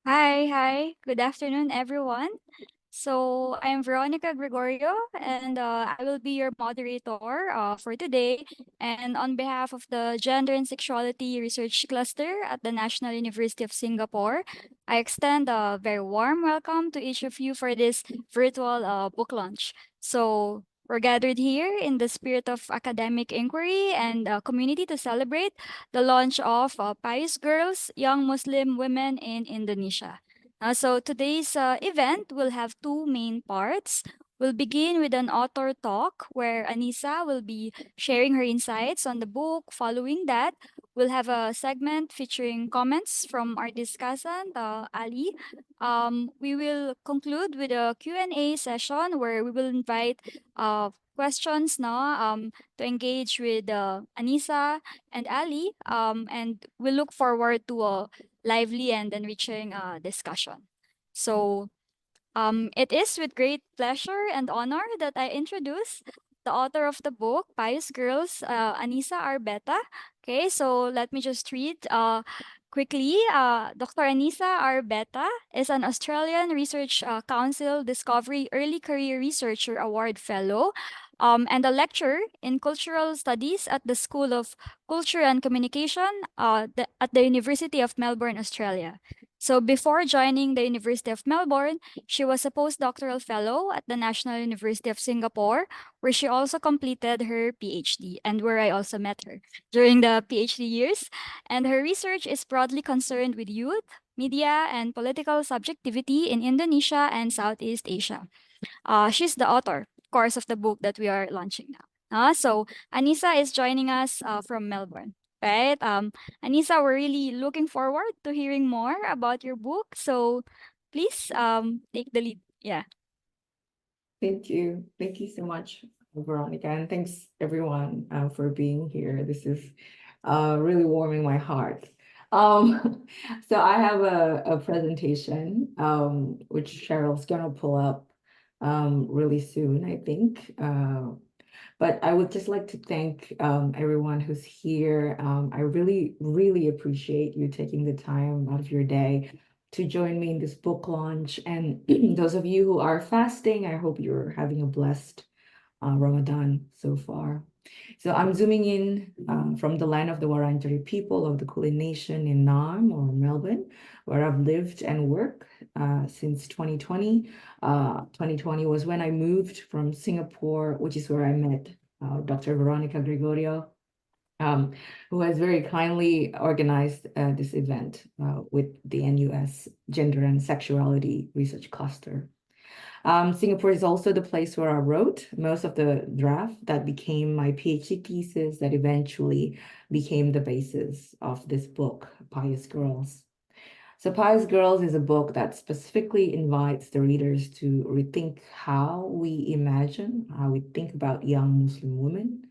Hi. Good afternoon, everyone. So, I'm Veronica Gregorio, and I will be your moderator for today. And on behalf of the Gender and Sexuality Research Cluster at the National University of Singapore, I extend a very warm welcome to each of you for this virtual book launch. So, we're gathered here in the spirit of academic inquiry and community to celebrate the launch of Pious Girls, Young Muslim Women in Indonesia. So today's event will have two main parts. We'll begin with an author talk where Anisa will be sharing her insights on the book. Following that, we'll have a segment featuring comments from our discussant, Ali. We will conclude with a Q&A session where we will invite questions to engage with Anisa and Ali. And we look forward to a lively and enriching discussion. So, it is with great pleasure and honor that I introduce the author of the book, Pious Girls, Annisa R Beta. Okay, so let me just read quickly. Dr. Annisa R Beta is an Australian Research Council Discovery Early Career Researcher Award Fellow and a lecturer in cultural studies at the School of Culture and Communication at the University of Melbourne, Australia. So before joining the University of Melbourne, she was a postdoctoral fellow at the National University of Singapore, where she also completed her PhD and where I also met her during the PhD years. And her research is broadly concerned with youth, media, and political subjectivity in Indonesia and Southeast Asia. She's the author, of course, of the book that we are launching now. So Anisa is joining us from Melbourne. Right. Anisa, we're really looking forward to hearing more about your book. So please take the lead. Yeah. Thank you. Thank you so much, Veronica. And thanks everyone for being here. This is really warming my heart. So I have a presentation which Cheryl's gonna pull up really soon, I think. But I would just like to thank everyone who's here. I really appreciate you taking the time out of your day to join me in this book launch. And those of you who are fasting, I hope you're having a blessed Ramadan so far. So I'm zooming in from the land of the Wurundjeri people of the Kulin Nation in Naarm or Melbourne, where I've lived and worked since 2020. 2020 was when I moved from Singapore, which is where I met Dr. Veronica Gregorio, um, who has very kindly organized this event with the NUS Gender and Sexuality Research Cluster. Singapore is also the place where I wrote most of the draft that became my PhD thesis that eventually became the basis of this book, Pious Girls. So Pious Girls is a book that specifically invites the readers to rethink how we imagine, how we think about young Muslim women.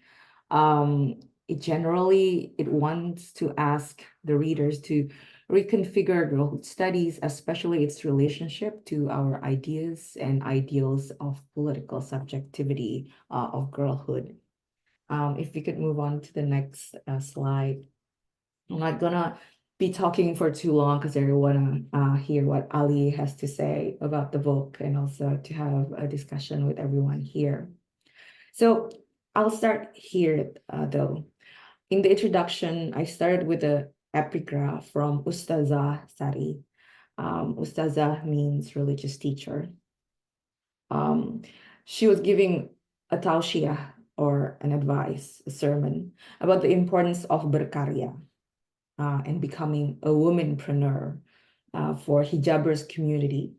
It wants to ask the readers to reconfigure girlhood studies, especially its relationship to our ideas and ideals of political subjectivity of girlhood. If we could move on to the next slide. I'm not gonna be talking for too long because I want to hear what Ali has to say about the book and also to have a discussion with everyone here. So I'll start here though. In the introduction, I started with a epigraph from Ustazah Sari. Ustazah means religious teacher. Um, she was giving a tausiah or an advice, a sermon about the importance of berkarya and becoming a womanpreneur for hijabers community,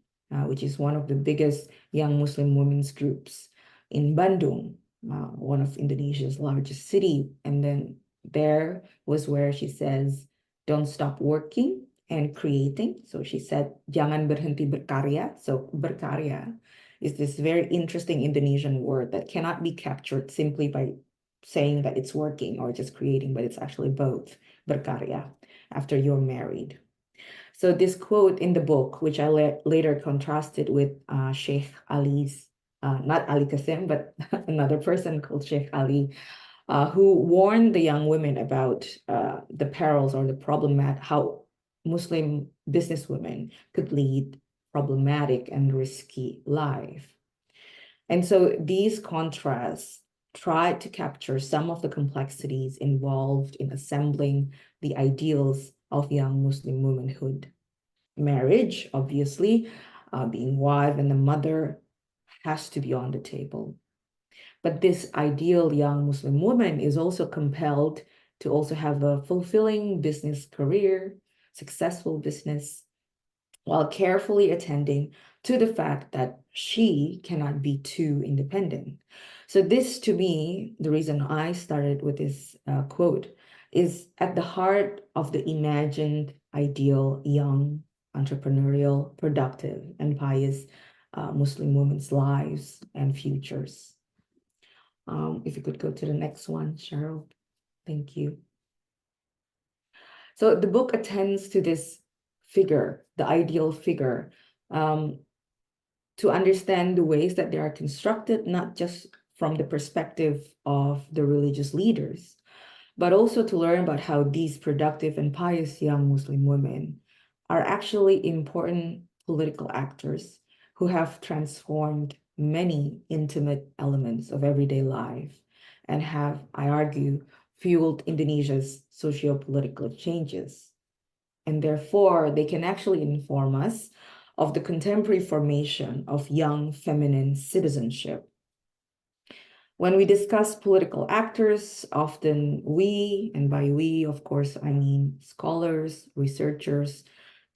which is one of the biggest young Muslim women's groups in Bandung, one of Indonesia's largest city. And then there was where she says, don't stop working and creating. So she said, jangan berhenti berkarya. So berkarya is this very interesting Indonesian word that cannot be captured simply by saying that it's working or just creating, but it's actually both, berkarya, after you're married. So this quote in the book, which I later contrasted with Sheikh Ali's, not Ali Kassem, but another person called Sheikh Ali, who warned the young women about the perils or the problem at how Muslim businesswomen could lead problematic and risky life. And so these contrasts try to capture some of the complexities involved in assembling the ideals of young Muslim womanhood. Marriage, obviously, being wife and a mother, has to be on the table. But this ideal young Muslim woman is also compelled to also have a fulfilling business career, successful business, while carefully attending to the fact that she cannot be too independent. So, this to me, the reason I started with this quote, is at the heart of the imagined ideal young, entrepreneurial, productive, and pious Muslim women's lives and futures. If you could go to the next one, Cheryl. Thank you. So the book attends to this figure, the ideal figure, to understand the ways that they are constructed, not just from the perspective of the religious leaders, but also to learn about how these productive and pious young Muslim women are actually important political actors who have transformed many intimate elements of everyday life and have, I argue, fueled Indonesia's socio-political changes. And therefore, they can actually inform us of the contemporary formation of young feminine citizenship. When we discuss political actors, often we, and by we, of course, I mean scholars, researchers,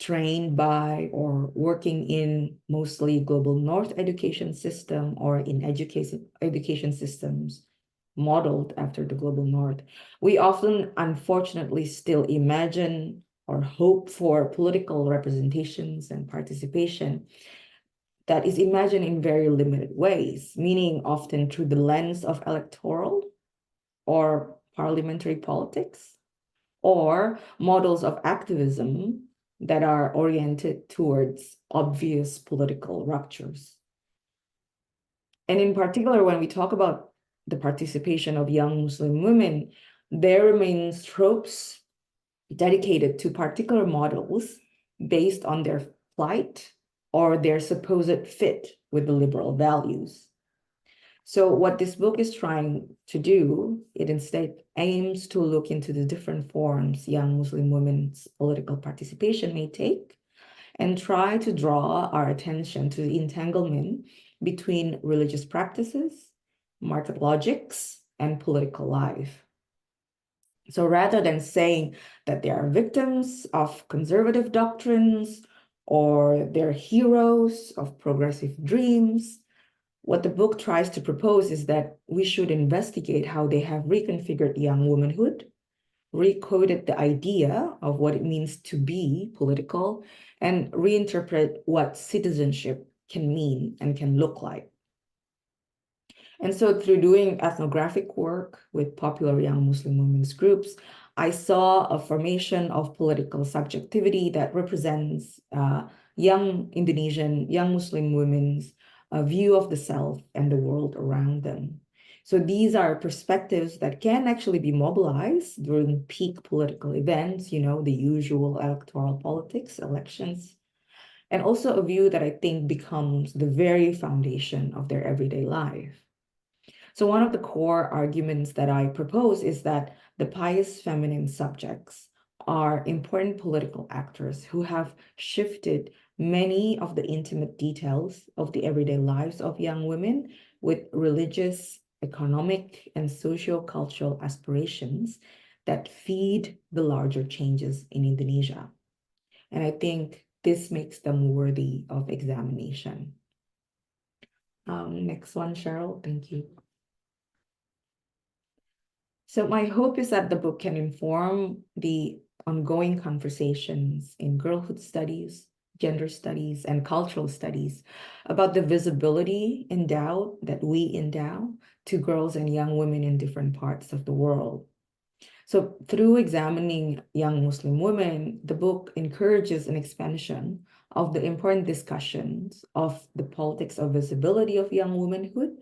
trained by or working in mostly global North education system or in education systems modeled after the global North, we often, unfortunately, still imagine or hope for political representations and participation that is imagined in very limited ways, meaning often through the lens of electoral or parliamentary politics, or models of activism that are oriented towards obvious political ruptures. And in particular, when we talk about the participation of young Muslim women, there remains tropes dedicated to particular models based on their plight or their supposed fit with the liberal values. So what this book is trying to do, it instead aims to look into the different forms young Muslim women's political participation may take and try to draw our attention to the entanglement between religious practices, market logics, and political life. So rather than saying that they are victims of conservative doctrines or they're heroes of progressive dreams, what the book tries to propose is that we should investigate how they have reconfigured young womanhood, recoded the idea of what it means to be political, and reinterpret what citizenship can mean and can look like. And so through doing ethnographic work with popular young Muslim women's groups, I saw a formation of political subjectivity that represents young Indonesian, young Muslim women's view of the self and the world around them. So these are perspectives that can actually be mobilized during peak political events, the usual electoral politics, elections, and also a view that I think becomes the very foundation of their everyday life. So one of the core arguments that I propose is that the pious feminine subjects are important political actors who have shifted many of the intimate details of the everyday lives of young women with religious, economic, and socio-cultural aspirations that feed the larger changes in Indonesia. And I think this makes them worthy of examination. Next one, Cheryl. Thank you. So my hope is that the book can inform the ongoing conversations in girlhood studies, gender studies, and cultural studies about the visibility that we endow to girls and young women in different parts of the world. So through examining young Muslim women, the book encourages an expansion of the important discussions of the politics of visibility of young womanhood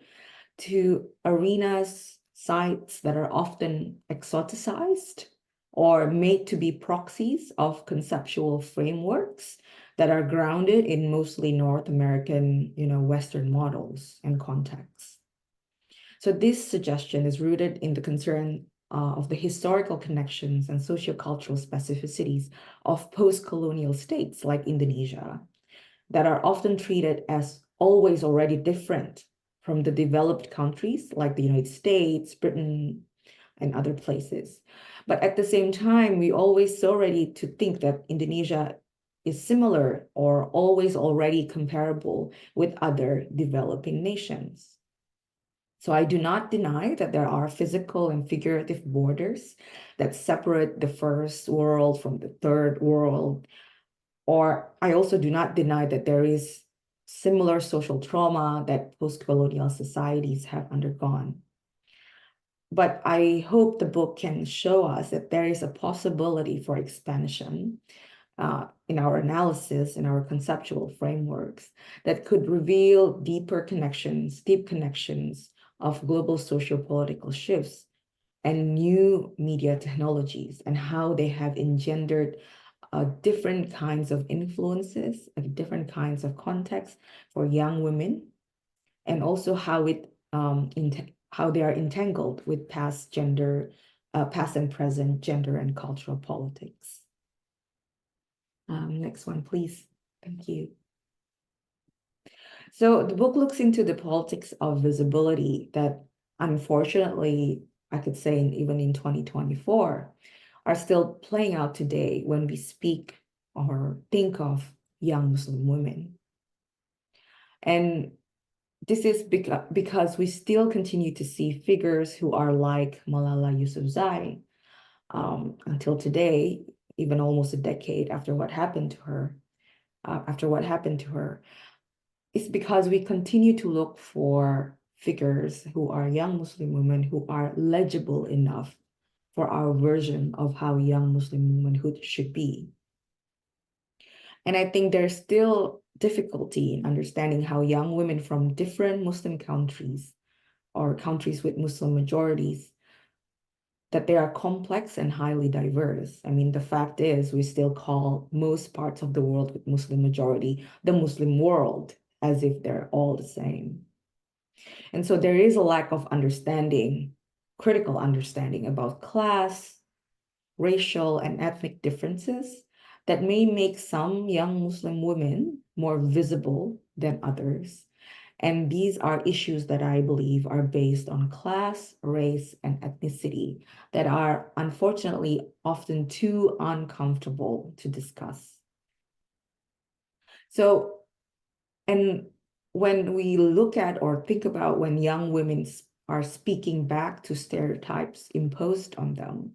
to arenas, sites that are often exoticized or made to be proxies of conceptual frameworks that are grounded in mostly North American, Western models and contexts. So this suggestion is rooted in the concern of the historical connections and sociocultural specificities of post-colonial states like Indonesia that are often treated as always already different from the developed countries like the United States, Britain, and other places. But at the same time, we always so ready to think that Indonesia is similar or always already comparable with other developing nations. So I do not deny that there are physical and figurative borders that separate the first world from the third world. Or I also do not deny that there is similar social trauma that post-colonial societies have undergone. But I hope the book can show us that there is a possibility for expansion in our analysis, in our conceptual frameworks, that could reveal deep connections of global socio-political shifts and new media technologies and how they have engendered different kinds of influences, different kinds of contexts for young women, and also how how they are entangled with past and present gender and cultural politics. Next one, please. Thank you. So the book looks into the politics of visibility that, unfortunately, I could say even in 2024, are still playing out today when we speak or think of young Muslim women. And this is because we still continue to see figures who are like Malala Yousafzai until today, even almost a decade after what happened to her. It's because we continue to look for figures who are young Muslim women who are legible enough for our version of how young Muslim womanhood should be. And I think there's still difficulty in understanding how young women from different Muslim countries or countries with Muslim majorities, that they are complex and highly diverse. I mean, the fact is we still call most parts of the world with Muslim majority the Muslim world, as if they're all the same. And so there is a lack of understanding, critical understanding about class, racial, and ethnic differences that may make some young Muslim women more visible than others. And these are issues that I believe are based on class, race, and ethnicity that are unfortunately often too uncomfortable to discuss. So, and when we look at or think about when young women are speaking back to stereotypes imposed on them,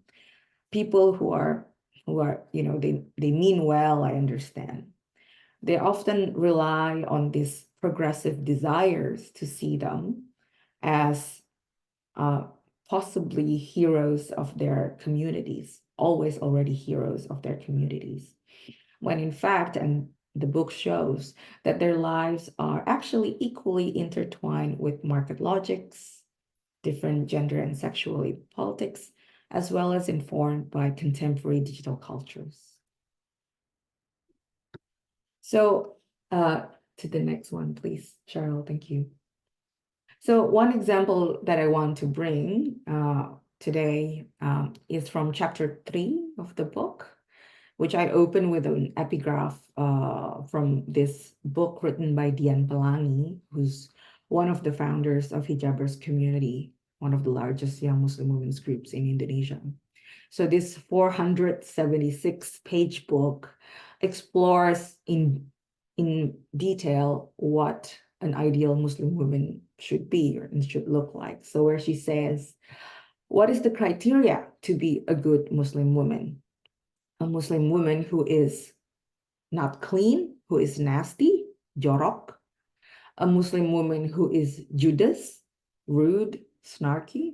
people who are, they mean well, I understand. They often rely on these progressive desires to see them as possibly heroes of their communities, always already heroes of their communities. When in fact, and the book shows, that their lives are actually equally intertwined with market logics, different gender and sexuality politics, as well as informed by contemporary digital cultures. So to the next one, please, Cheryl, thank you. So one example that I want to bring today is from chapter 3 of the book, which I open with an epigraph from this book written by Dian Pelangi, who's one of the founders of Hijabers Community, one of the largest young Muslim women's groups in Indonesia. So this 476-page book explores in detail what an ideal Muslim woman should be and should look like. So where she says, what is the criteria to be a good Muslim woman? A Muslim woman who is not clean, who is nasty, jorok. A Muslim woman who is Judas, rude, snarky.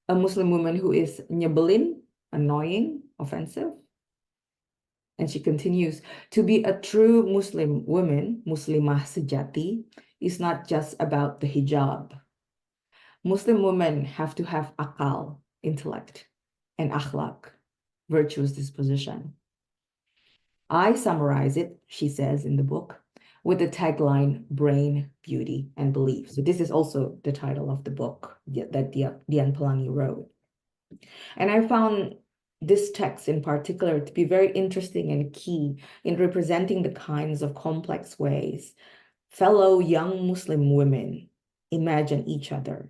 A Muslim woman who is nyebelin, annoying, offensive. And she continues, to be a true Muslim woman, Muslimah sejati, is not just about the hijab. Muslim women have to have akal, intellect, and akhlaq, virtuous disposition. I summarize it, she says in the book, with the tagline, Brain, Beauty, and Belief. So this is also the title of the book that Dian Pelangi wrote. And I found this text in particular to be very interesting and key in representing the kinds of complex ways fellow young Muslim women imagine each other.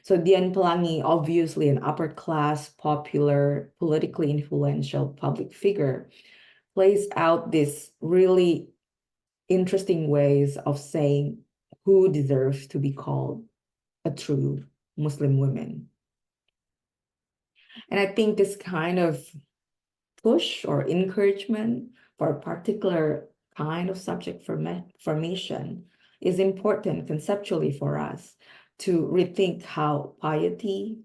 So Dian Pelangi, obviously an upper class, popular, politically influential public figure, plays out this really interesting ways of saying who deserves to be called a true Muslim woman. And I think this kind of push or encouragement for a particular kind of subject formation is important conceptually for us to rethink how piety,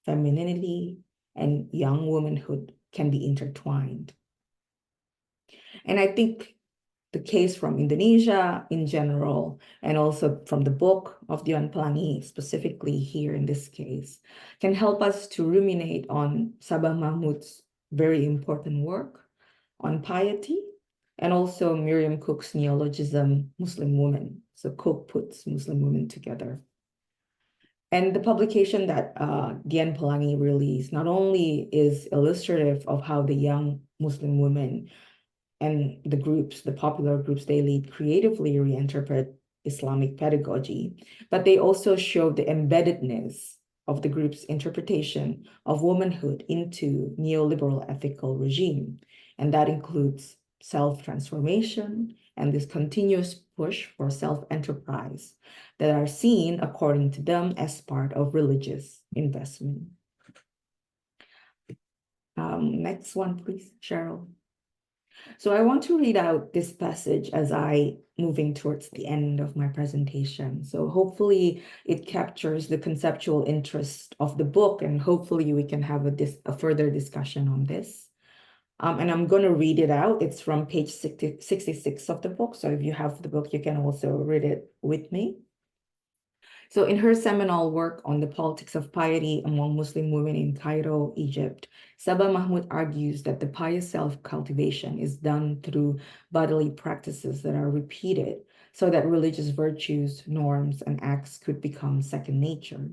femininity, and young womanhood can be intertwined. And I think the case from Indonesia in general, and also from the book of Dian Pelangi, specifically here in this case, can help us to ruminate on Sabah Mahmud's very important work on piety, and also Miriam Cook's neologism, Muslim woman. So Cook puts Muslim women together. And the publication that Dian Pelangi released not only is illustrative of how the young Muslim women and the groups, the popular groups they lead, creatively reinterpret Islamic pedagogy, but they also show the embeddedness of the group's interpretation of womanhood into neoliberal ethical regime. And that includes self-transformation and this continuous push for self-enterprise that are seen, according to them, as part of religious investment. Next one, please, Cheryl. So I want to read out this passage as I moving towards the end of my presentation. So hopefully it captures the conceptual interest of the book, and hopefully we can have a further discussion on this. And I'm going to read it out. It's from page 66 of the book. So if you have the book, you can also read it with me. So in her seminal work on the politics of piety among Muslim women in Cairo, Egypt, Sabah Mahmud argues that the pious self-cultivation is done through bodily practices that are repeated so that religious virtues, norms, and acts could become second nature.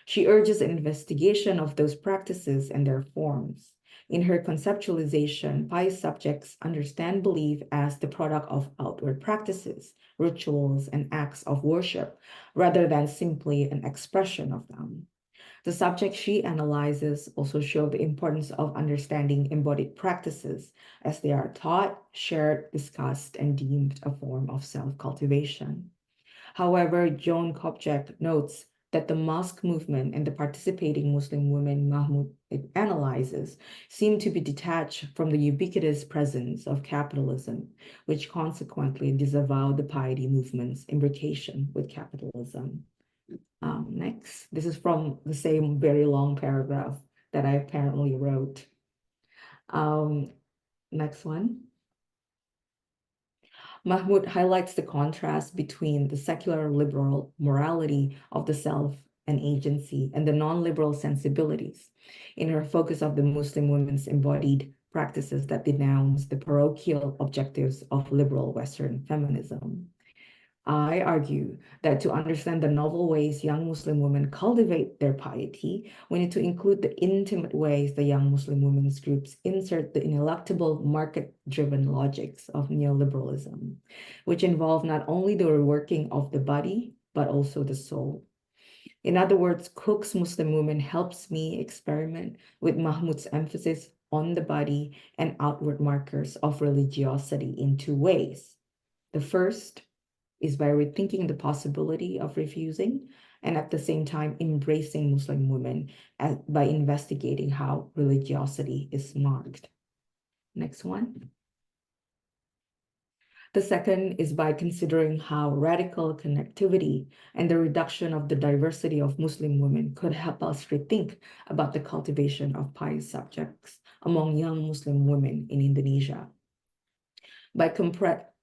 She urges an investigation of those practices and their forms. In her conceptualization, pious subjects understand belief as the product of outward practices, rituals, and acts of worship, rather than simply an expression of them. The subjects she analyzes also show the importance of understanding embodied practices as they are taught, shared, discussed, and deemed a form of self-cultivation. However, Joan Kopchak notes that the mosque movement and the participating Muslim women Mahmoud analyzes seem to be detached from the ubiquitous presence of capitalism, which consequently disavow the piety movement's imbrication with capitalism. Next, this is from the same very long paragraph that I apparently wrote. Next one. Mahmoud highlights the contrast between the secular liberal morality of the self and agency and the non-liberal sensibilities in her focus of the Muslim women's embodied practices that denounce the parochial objectives of liberal Western feminism. I argue that to understand the novel ways young Muslim women cultivate their piety, we need to include the intimate ways the young Muslim women's groups insert the ineluctable market-driven logics of neoliberalism, which involve not only the reworking of the body, but also the soul. In other words, Cook's Muslim Woman helps me experiment with Mahmoud's emphasis on the body and outward markers of religiosity in two ways. The first is by rethinking the possibility of refusing and at the same time embracing Muslim women by investigating how religiosity is marked. Next one. The second is by considering how radical connectivity and the reduction of the diversity of Muslim women could help us rethink about the cultivation of pious subjects among young Muslim women in Indonesia. By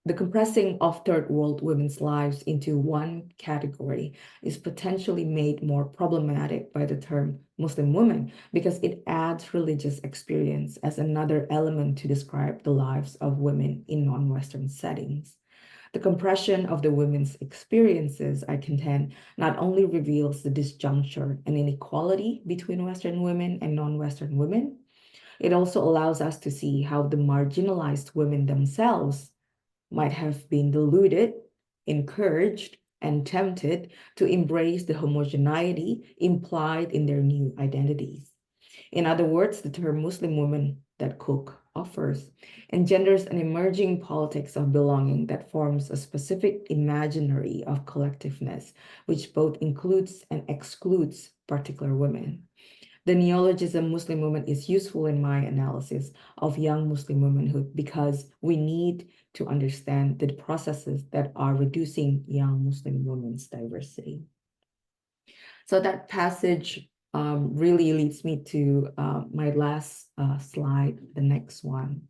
the compressing of third world women's lives into one category is potentially made more problematic by the term Muslim woman because it adds religious experience as another element to describe the lives of women in non-Western settings. The compression of the women's experiences, I contend, not only reveals the disjuncture and inequality between Western women and non-Western women, it also allows us to see how the marginalized women themselves might have been deluded, encouraged, and tempted to embrace the homogeneity implied in their new identities. In other words, the term Muslim woman that Cook offers engenders an emerging politics of belonging that forms a specific imaginary of collectiveness, which both includes and excludes particular women. The neologism Muslim woman is useful in my analysis of young Muslim womanhood because we need to understand the processes that are reducing young Muslim women's diversity. So that passage really leads me to my last slide, the next one,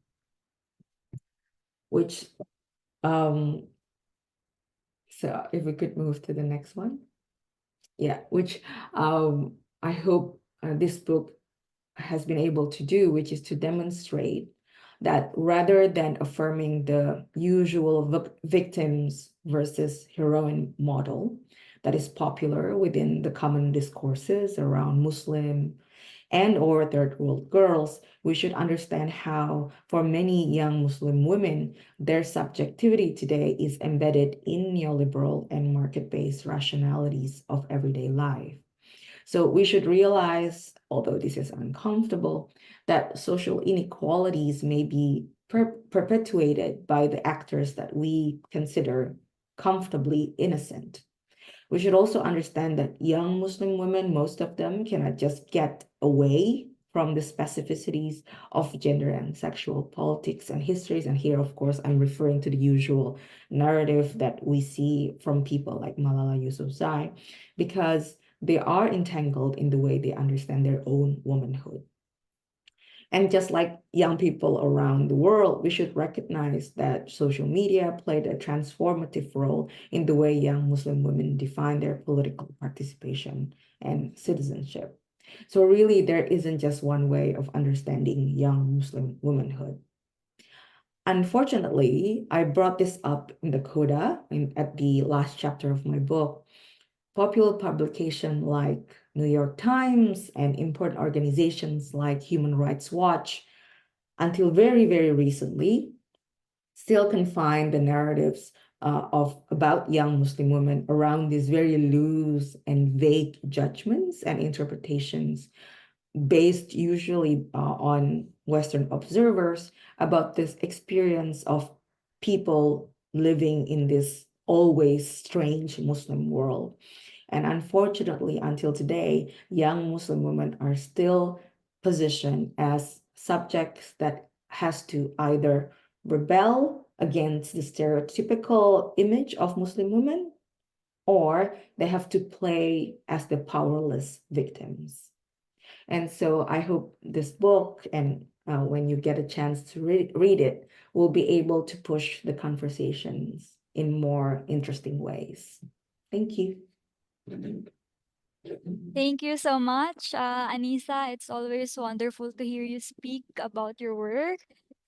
which, so if we could move to the next one. Yeah, which I hope this book has been able to do, which is to demonstrate that rather than affirming the usual victims versus heroine model that is popular within the common discourses around Muslim and or third world girls, we should understand how for many young Muslim women, their subjectivity today is embedded in neoliberal and market-based rationalities of everyday life. So we should realize, although this is uncomfortable, that social inequalities may be perpetuated by the actors that we consider comfortably innocent. We should also understand that young Muslim women, most of them cannot just get away from the specificities of gender and sexual politics and histories. And here, of course, I'm referring to the usual narrative that we see from people like Malala Yousafzai, because they are entangled in the way they understand their own womanhood. And just like young people around the world, we should recognize that social media played a transformative role in the way young Muslim women define their political participation and citizenship. So really, there isn't just one way of understanding young Muslim womanhood. Unfortunately, I brought this up in the coda at the last chapter of my book. Popular publications like New York Times and important organizations like Human Rights Watch, until very, very recently, still confine the narratives of about young Muslim women around these very loose and vague judgments and interpretations based usually on Western observers about this experience of people living in this always strange Muslim world. And unfortunately, until today, young Muslim women are still positioned as subjects that has to either rebel against the stereotypical image of Muslim women, or they have to play as the powerless victims. And so I hope this book, and when you get a chance to read it, will be able to push the conversations in more interesting ways. Thank you. Thank you so much, Anissa. It's always wonderful to hear you speak about your work.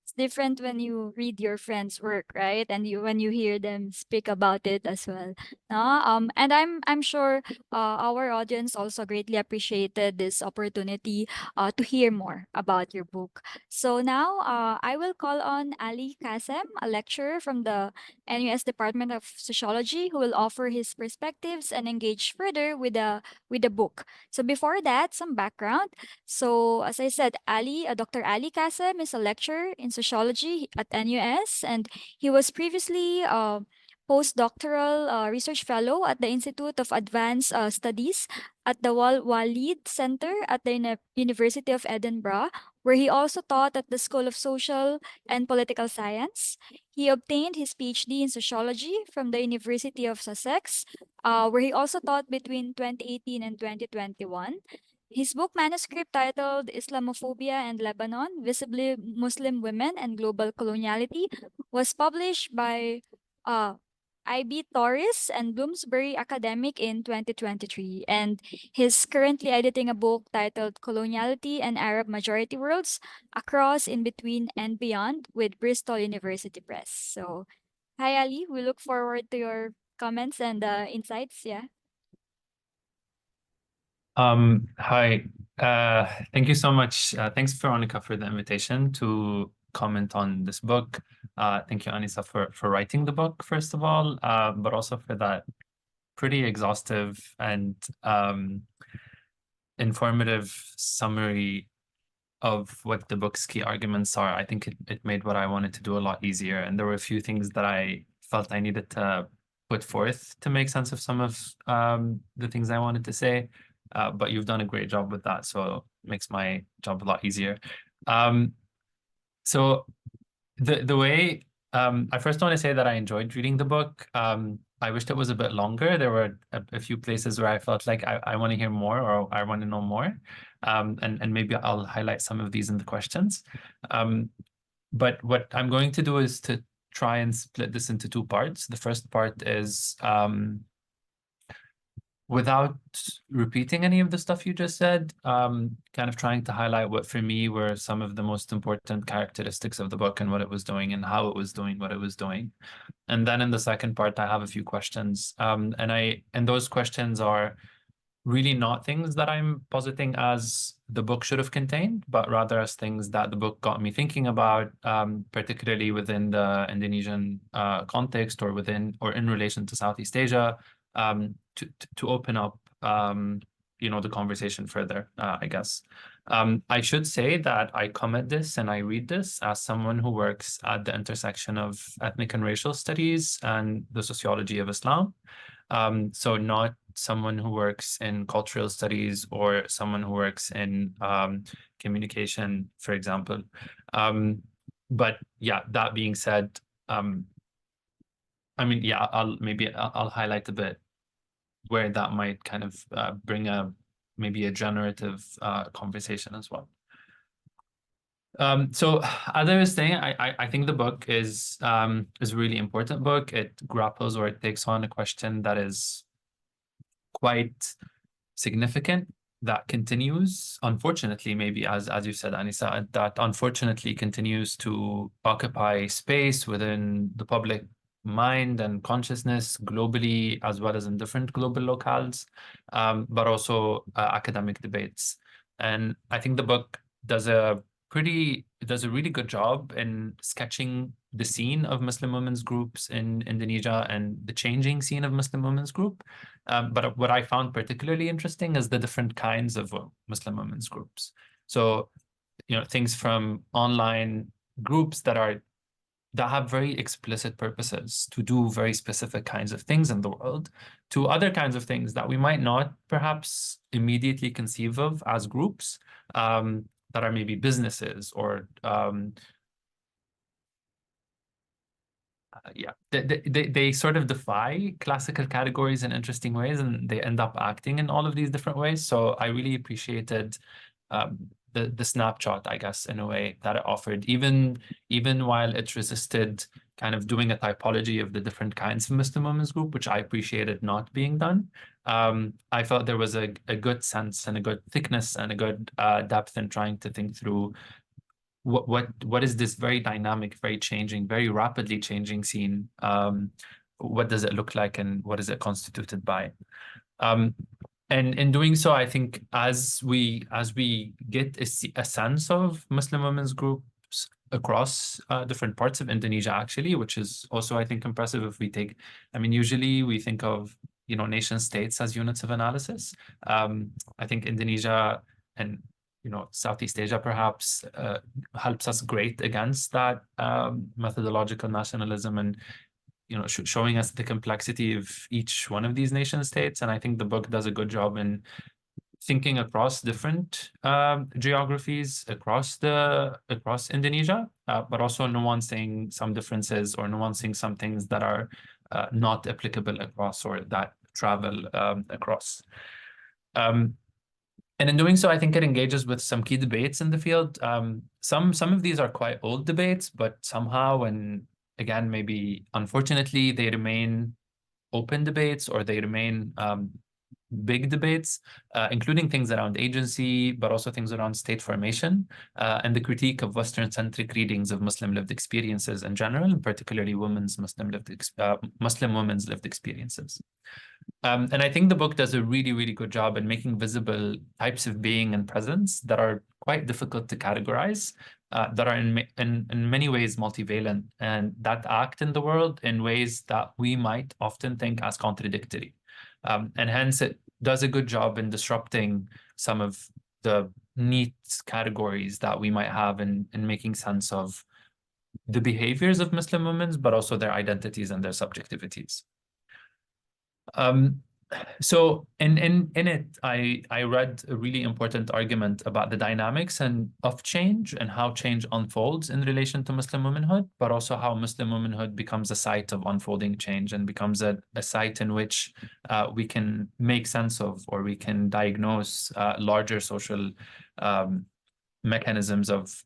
It's different when you read your friends' work, right? And you when you hear them speak about it as well. No? And I'm sure our audience also greatly appreciated this opportunity to hear more about your book. So now I will call on Ali Kassem, a lecturer from the NUS Department of Sociology, who will offer his perspectives and engage further with the book. So before that, some background. So as I said, Dr. Ali Kassem is a lecturer in sociology at NUS, and he was previously postdoctoral research fellow at the Institute of Advanced Studies at the Walid Center at the University of Edinburgh, where he also taught at the School of Social and Political Science. He obtained his PhD in sociology from the University of Sussex, where he also taught between 2018 and 2021. His book manuscript titled Islamophobia and Lebanon, Visibly Muslim Women and Global Coloniality was published by uh, IB Torres and Bloomsbury Academic in 2023. And he's currently editing a book titled Coloniality and Arab Majority Worlds Across, In Between, and Beyond with Bristol University Press. So, hi Ali, we look forward to your comments and insights. Yeah. Hi. Thank you so much. Thanks, Veronica, for the invitation to comment on this book. Thank you, Anissa, for writing the book, first of all, but also for that pretty exhaustive and informative summary of what the book's key arguments are. I think it made what I wanted to do a lot easier. And there were a few things that I felt I needed to put forth to make sense of some of the things I wanted to say. But you've done a great job with that, so it makes my job a lot easier. So the way I first want to say that I enjoyed reading the book. I wished it was a bit longer. There were a few places where I felt like I want to hear more or I want to know more. And maybe I'll highlight some of these in the questions. But what I'm going to do is to try and split this into two parts. The first part is without repeating any of the stuff you just said, kind of trying to highlight what for me were some of the most important characteristics of the book and what it was doing and how it was doing what it was doing. And then in the second part, I have a few questions. And those questions are really not things that I'm positing as the book should have contained, but rather as things that the book got me thinking about, particularly within the Indonesian context or in relation to Southeast Asia, to open up the conversation further, I guess. I should say that I comment this and I read this as someone who works at the intersection of ethnic and racial studies and the sociology of Islam. So not someone who works in cultural studies or someone who works in communication, for example. But yeah, that being said, I'll highlight a bit where that might kind of bring maybe a generative conversation as well. So as I was saying, I think the book is a really important book. It grapples or it takes on a question that is quite significant, that continues, unfortunately, maybe as you said, Anissa, that unfortunately continues to occupy space within the public mind and consciousness globally, as well as in different global locales, but also academic debates. And I think the book does a really good job in sketching the scene of Muslim women's groups in Indonesia and the changing scene of Muslim women's group. But what I found particularly interesting is the different kinds of Muslim women's groups. So, things from online groups that have very explicit purposes to do very specific kinds of things in the world, to other kinds of things that we might not perhaps immediately conceive of as groups, that are maybe businesses or they sort of defy classical categories in interesting ways, and they end up acting in all of these different ways. So I really appreciated the snapshot, I guess, in a way that it offered, even while it resisted kind of doing a typology of the different kinds of Muslim women's group, which I appreciated not being done. I felt there was a good sense and a good thickness and a good depth in trying to think through what is this very dynamic, very changing, very rapidly changing scene? What does it look like, and what is it constituted by? And in doing so, I think as we get a sense of Muslim women's groups across different parts of Indonesia, actually, which is also, I think, impressive. If we take, usually we think of nation states as units of analysis. I think Indonesia and Southeast Asia perhaps helps us grate against that methodological nationalism and showing us the complexity of each one of these nation states. And I think the book does a good job in thinking across different geographies across Indonesia, but also nuancing some differences or nuancing some things that are not applicable across or that travel across. And in doing so, I think it engages with some key debates in the field. Some of these are quite old debates, but somehow, and again, maybe unfortunately, they remain open debates, or they remain big debates, including things around agency, but also things around state formation, and the critique of Western-centric readings of Muslim lived experiences in general, and particularly Muslim women's lived experiences. And I think the book does a really, really good job in making visible types of being and presence that are quite difficult to categorize, that are in many ways multivalent, and that act in the world in ways that we might often think as contradictory. And hence it does a good job in disrupting some of the neat categories that we might have in making sense of the behaviors of Muslim women, but also their identities and their subjectivities. So in it, I read a really important argument about the dynamics of change and how change unfolds in relation to Muslim womanhood, but also how Muslim womanhood becomes a site of unfolding change and becomes a site in which we can make sense of, or we can diagnose larger social mechanisms of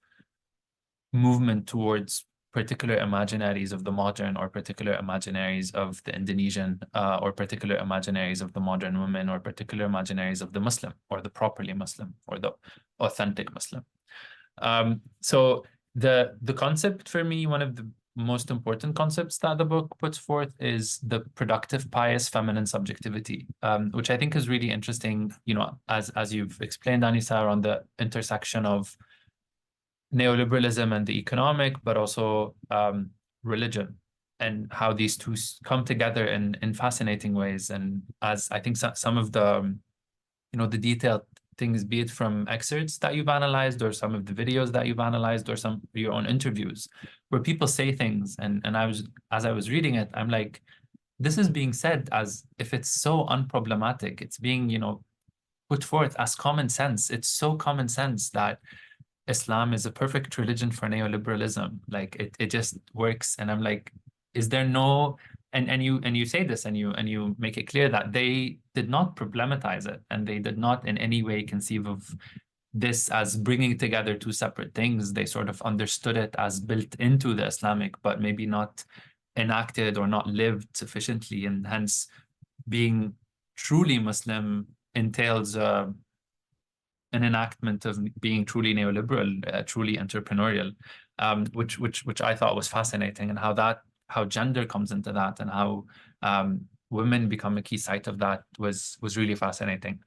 movement towards particular imaginaries of the modern, or particular imaginaries of the Indonesian, or particular imaginaries of the modern woman, or particular imaginaries of the Muslim, or the properly Muslim, or the authentic Muslim. So the concept for me, one of the most important concepts that the book puts forth, is the productive, pious, feminine subjectivity, which I think is really interesting, as you've explained, Anisa, on the intersection of neoliberalism and the economic, but also religion, and how these two come together in fascinating ways. And as I think some of the, the detailed things, be it from excerpts that you've analyzed, or some of the videos that you've analyzed, or some of your own interviews, where people say things, and as I was reading it, I'm like, this is being said as if it's so unproblematic. It's being, put forth as common sense. It's so common sense that Islam is a perfect religion for neoliberalism. Like it just works. And I'm like, is there no, and you say this, and you make it clear that they did not problematize it, and they did not in any way conceive of this as bringing together two separate things. They sort of understood it as built into the Islamic, but maybe not enacted or not lived sufficiently. And hence being truly Muslim entails an enactment of being truly neoliberal, truly entrepreneurial, which I thought was fascinating, and how gender comes into that, and how women become a key site of that was really fascinating.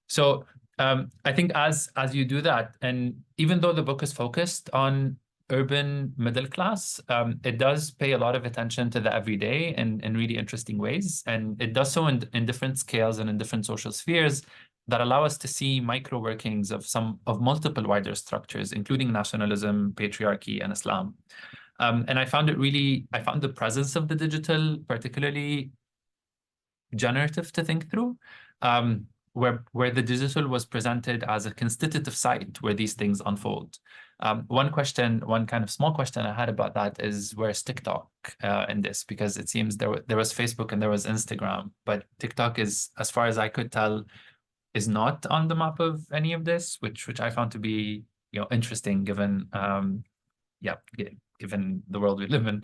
So I think as you do that, and even though the book is focused on urban middle class, it does pay a lot of attention to the everyday in really interesting ways, and it does so in different scales and in different social spheres that allow us to see micro workings of multiple wider structures, including nationalism, patriarchy, and Islam. And I found the presence of the digital particularly generative to think through, where the digital was presented as a constitutive site where these things unfold. One kind of small question I had about that is, where's TikTok in this? Because it seems there was Facebook and there was Instagram, but TikTok is, as far as I could tell, is not on the map of any of this, which I found to be interesting, given given the world we live in.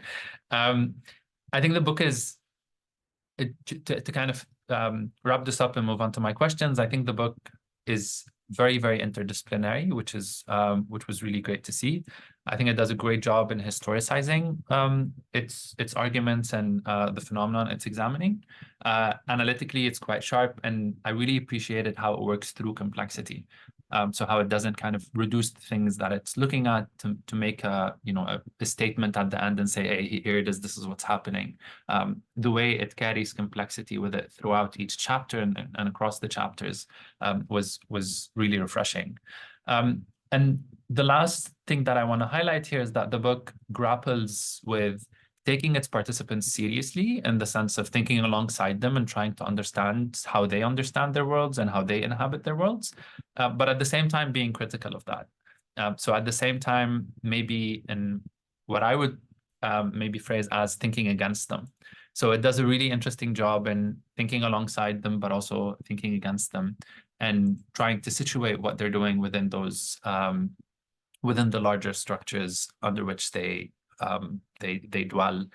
I think the book is to kind of wrap this up and move on to my questions. I think the book is very, very interdisciplinary, which was really great to see. I think it does a great job in historicizing its arguments and the phenomenon it's examining. Analytically, it's quite sharp, and I really appreciated how it works through complexity. So how it doesn't kind of reduce the things that it's looking at to make a statement at the end and say, hey, here it is, this is what's happening. The way it carries complexity with it throughout each chapter and across the chapters was really refreshing. And the last thing that I want to highlight here is that the book grapples with taking its participants seriously, in the sense of thinking alongside them and trying to understand how they understand their worlds and how they inhabit their worlds, but at the same time being critical of that. So at the same time, maybe in what I would maybe phrase as thinking against them. So it does a really interesting job in thinking alongside them, but also thinking against them. and trying to situate what they're doing within those within the larger structures under which they dwell.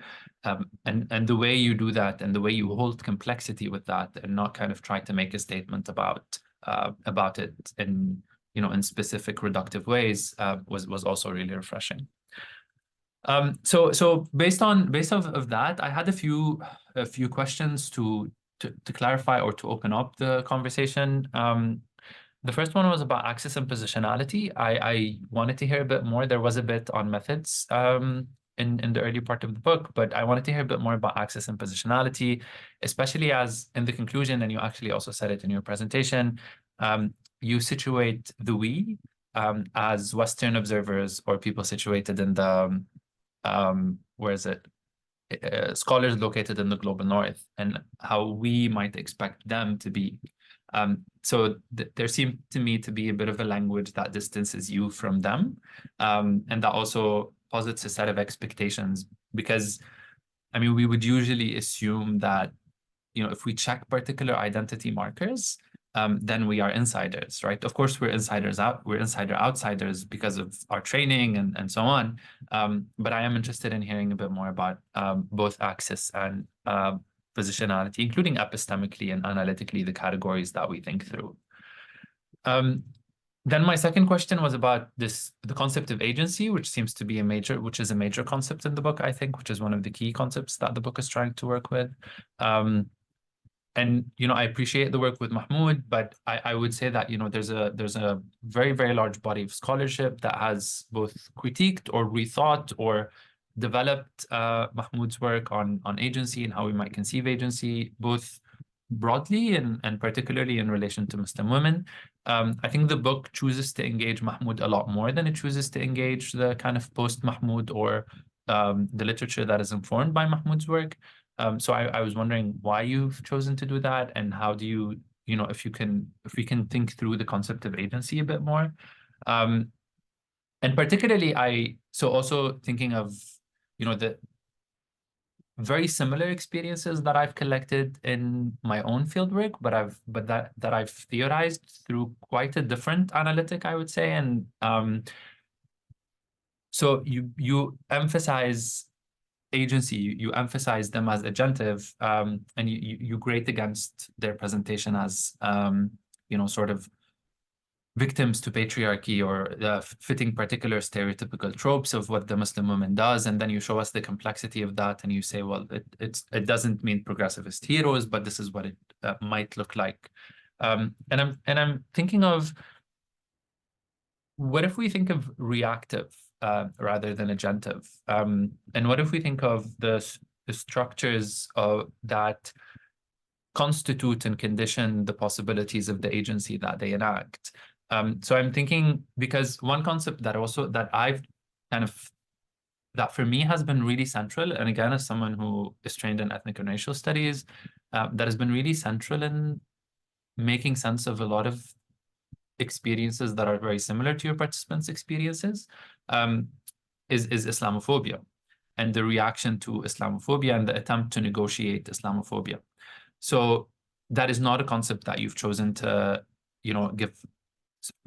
And the way you do that and the way you hold complexity with that and not kind of try to make a statement about it in, you know, in specific reductive ways was also really refreshing. So based off of that, I had a few questions to clarify or to open up the conversation. The first one was about access and positionality. I wanted to hear a bit more. There was a bit on methods in the early part of the book, but I wanted to hear a bit more about access and positionality, especially as in the conclusion, and you actually also said it in your presentation, you situate the we as Western observers or people situated in the where is it? Scholars located in the global north, and how we might expect them to be. So there seemed to me to be a bit of a language that distances you from them, and that also posits a set of expectations, because, I mean, we would usually assume that, you know, if we check particular identity markers, then we are insiders, right? Of course, we're insider outsiders because of our training and so on. But I am interested in hearing a bit more about both access and positionality, including epistemically and analytically, the categories that we think through. Then my second question was about the concept of agency, which seems to be a major concept in the book, I think, which is one of the key concepts that the book is trying to work with. And, you know, I appreciate the work with Mahmoud, but I would say that, you know, there's a very, very large body of scholarship that has both critiqued or rethought or developed Mahmoud's work on agency and how we might conceive agency, both broadly and particularly in relation to Muslim women. I think the book chooses to engage Mahmoud a lot more than it chooses to engage the kind of post-Mahmoud or the literature that is informed by Mahmoud's work. So I was wondering why you've chosen to do that, and how do you, you know, if we can think through the concept of agency a bit more. And particularly, so also thinking of, you know, the very similar experiences that I've collected in my own fieldwork, but that I've theorized through quite a different analytic, I would say. And so you emphasize agency, you emphasize them as agentive, and you grate against their presentation as you know, sort of victims to patriarchy or fitting particular stereotypical tropes of what the Muslim woman does, and then you show us the complexity of that, and you say, well, it doesn't mean progressivist heroes, but this is what it might look like. And I'm thinking of, what if we think of reactive rather than agentive? And what if we think of the structures that constitute and condition the possibilities of the agency that they enact? So I'm thinking, because one concept that I've kind of, that for me has been really central, and again, as someone who is trained in ethnic and racial studies, that has been really central in making sense of a lot of experiences that are very similar to your participants' experiences, is Islamophobia and the reaction to Islamophobia and the attempt to negotiate Islamophobia. So that is not a concept that you've chosen to, you know, give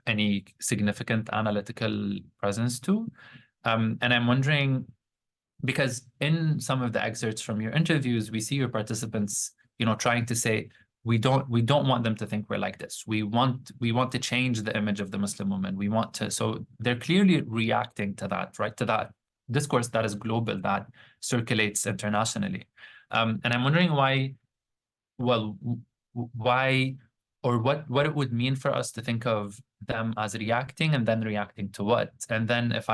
any significant analytical presence to. And I'm wondering, because in some of the excerpts from your interviews, we see your participants, you know, trying to say, we don't want them to think we're like this. We want to change the image of the Muslim woman. We want to, so they're clearly reacting to that, right? To that discourse that is global, that circulates internationally. And I'm wondering why, or what it would mean for us to think of them as reacting, and then reacting to what? And then if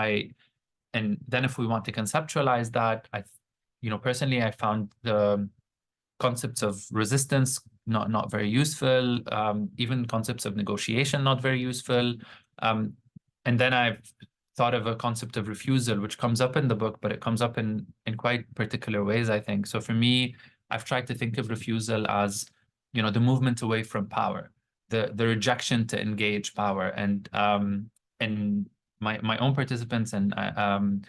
we want to conceptualize that, you know, personally, I found the concepts of resistance not very useful, even concepts of negotiation not very useful. And then I've thought of a concept of refusal, which comes up in the book, but it comes up in quite particular ways, I think. So for me, I've tried to think of refusal as, you know, the movement away from power, the rejection to engage power. And my own participants, and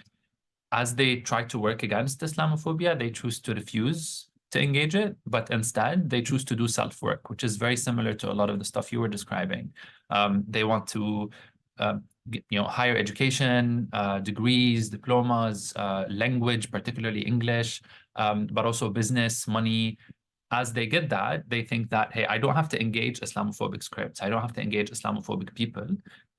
as they try to work against Islamophobia, they choose to refuse to engage it, but instead they choose to do self-work, which is very similar to a lot of the stuff you were describing. They want to get, higher education, degrees, diplomas, language, particularly English, but also business, money. As they get that, they think that, hey, I don't have to engage Islamophobic scripts. I don't have to engage Islamophobic people,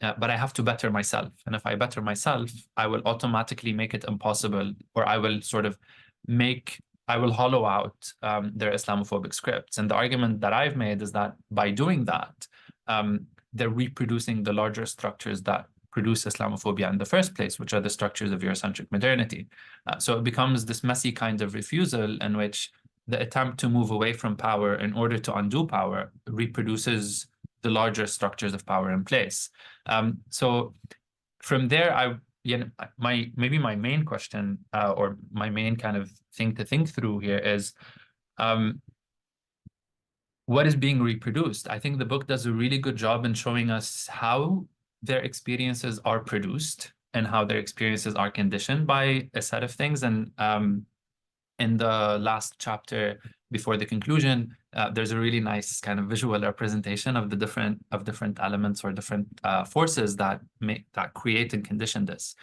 but I have to better myself. And if I better myself, I will automatically make it impossible, or I will hollow out their Islamophobic scripts. And the argument that I've made is that by doing that, they're reproducing the larger structures that produce Islamophobia in the first place, which are the structures of Eurocentric modernity. So it becomes this messy kind of refusal in which the attempt to move away from power in order to undo power reproduces the larger structures of power in place. So from there, maybe my main question or my main kind of thing to think through here is what is being reproduced? I think the book does a really good job in showing us how their experiences are produced and how their experiences are conditioned by a set of things. And in the last chapter before the conclusion, there's a really nice kind of visual representation of the different elements or different forces that create and condition this,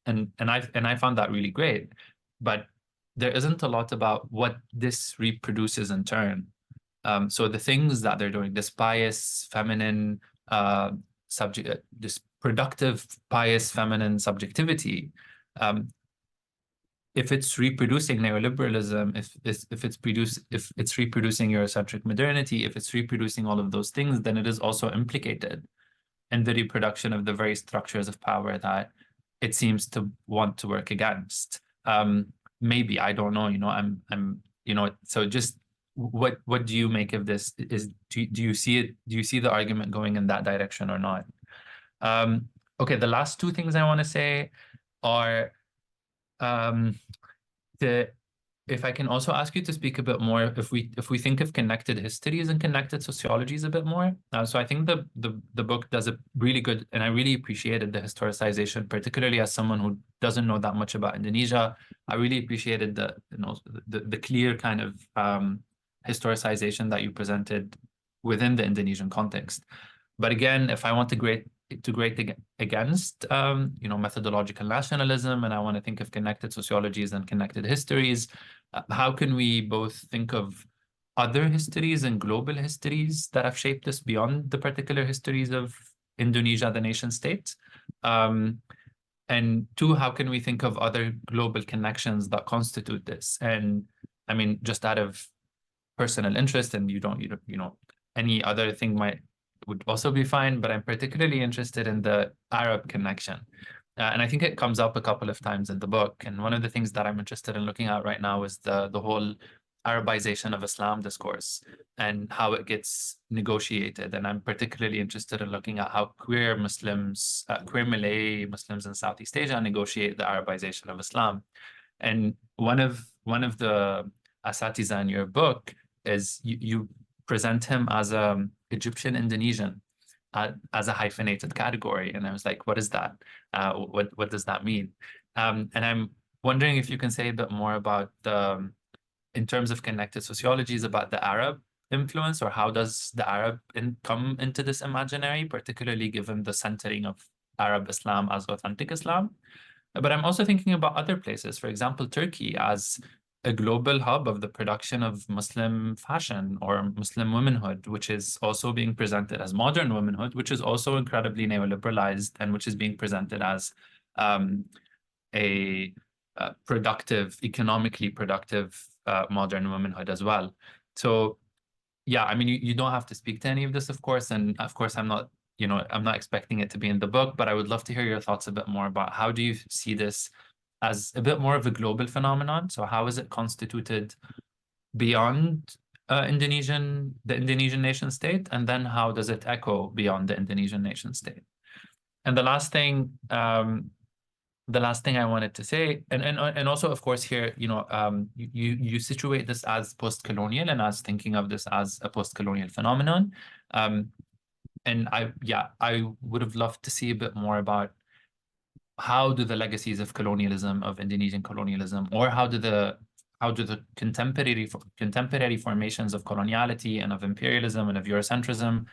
and I found that really great. But there isn't a lot about what this reproduces in turn. So the things that they're doing, this pious feminine subject, this productive pious feminine subjectivity. If it's reproducing neoliberalism, if it's reproducing Eurocentric modernity, if it's reproducing all of those things, then it is also implicated in the reproduction of the very structures of power that it seems to want to work against. Maybe, I don't know. So just what do you make of this? Do you see it? Do you see the argument going in that direction or not? Okay, the last two things I want to say are. If I can also ask you to speak a bit more, if we think of connected histories and connected sociologies a bit more. So I think the book does a really good, and I really appreciated the historicization, particularly as someone who doesn't know that much about Indonesia. I really appreciated the clear kind of historicization that you presented within the Indonesian context. But again, if I want to grade against methodological nationalism, and I want to think of connected sociologies and connected histories, how can we both think of other histories and global histories that have shaped us beyond the particular histories of Indonesia, the nation state? And two, how can we think of other global connections that constitute this? And I mean, just out of personal interest, and any other thing would also be fine, but I'm particularly interested in the Arab connection. And I think it comes up a couple of times in the book. And one of the things that I'm interested in looking at right now is the whole Arabization of Islam discourse and how it gets negotiated. And I'm particularly interested in looking at how queer Malay Muslims in Southeast Asia negotiate the Arabization of Islam. And one of the asatiza in your book is you present him as Egyptian Indonesian as a hyphenated category, and I was like, what is that? What does that mean? And I'm wondering if you can say a bit more about in terms of connected sociologies, about the Arab influence, or how does the Arab come into this imaginary, particularly given the centering of Arab Islam as authentic Islam. But I'm also thinking about other places, for example, Turkey as a global hub of the production of Muslim fashion or Muslim womanhood, which is also being presented as modern womanhood, which is also incredibly neoliberalized and which is being presented as a productive, economically productive modern womanhood as well. So, yeah, I mean, you don't have to speak to any of this, of course, and of course, I'm not expecting it to be in the book, but I would love to hear your thoughts a bit more about how do you see this as a bit more of a global phenomenon? So how is it constituted beyond the Indonesian nation state? And then how does it echo beyond the Indonesian nation state? And the last thing I wanted to say, and also, of course, here, you situate this as post-colonial and as thinking of this as a post-colonial phenomenon. And I would have loved to see a bit more about how do the legacies of colonialism, of Indonesian colonialism, or how do the how do the contemporary formations of coloniality and of imperialism and of Eurocentrism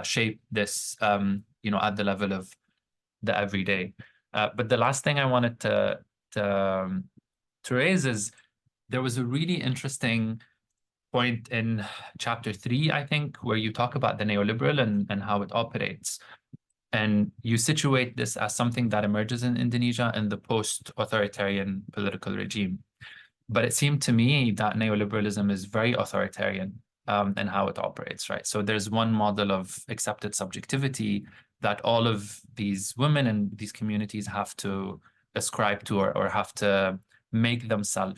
shape this, at the level of the everyday. But the last thing I wanted to raise is there was a really interesting point in chapter 3, I think, where you talk about the neoliberal and how it operates. And you situate this as something that emerges in Indonesia in the post-authoritarian political regime. But it seemed to me that neoliberalism is very authoritarian in how it operates, right? So there's one model of accepted subjectivity that all of these women and these communities have to ascribe to or have to make themselves,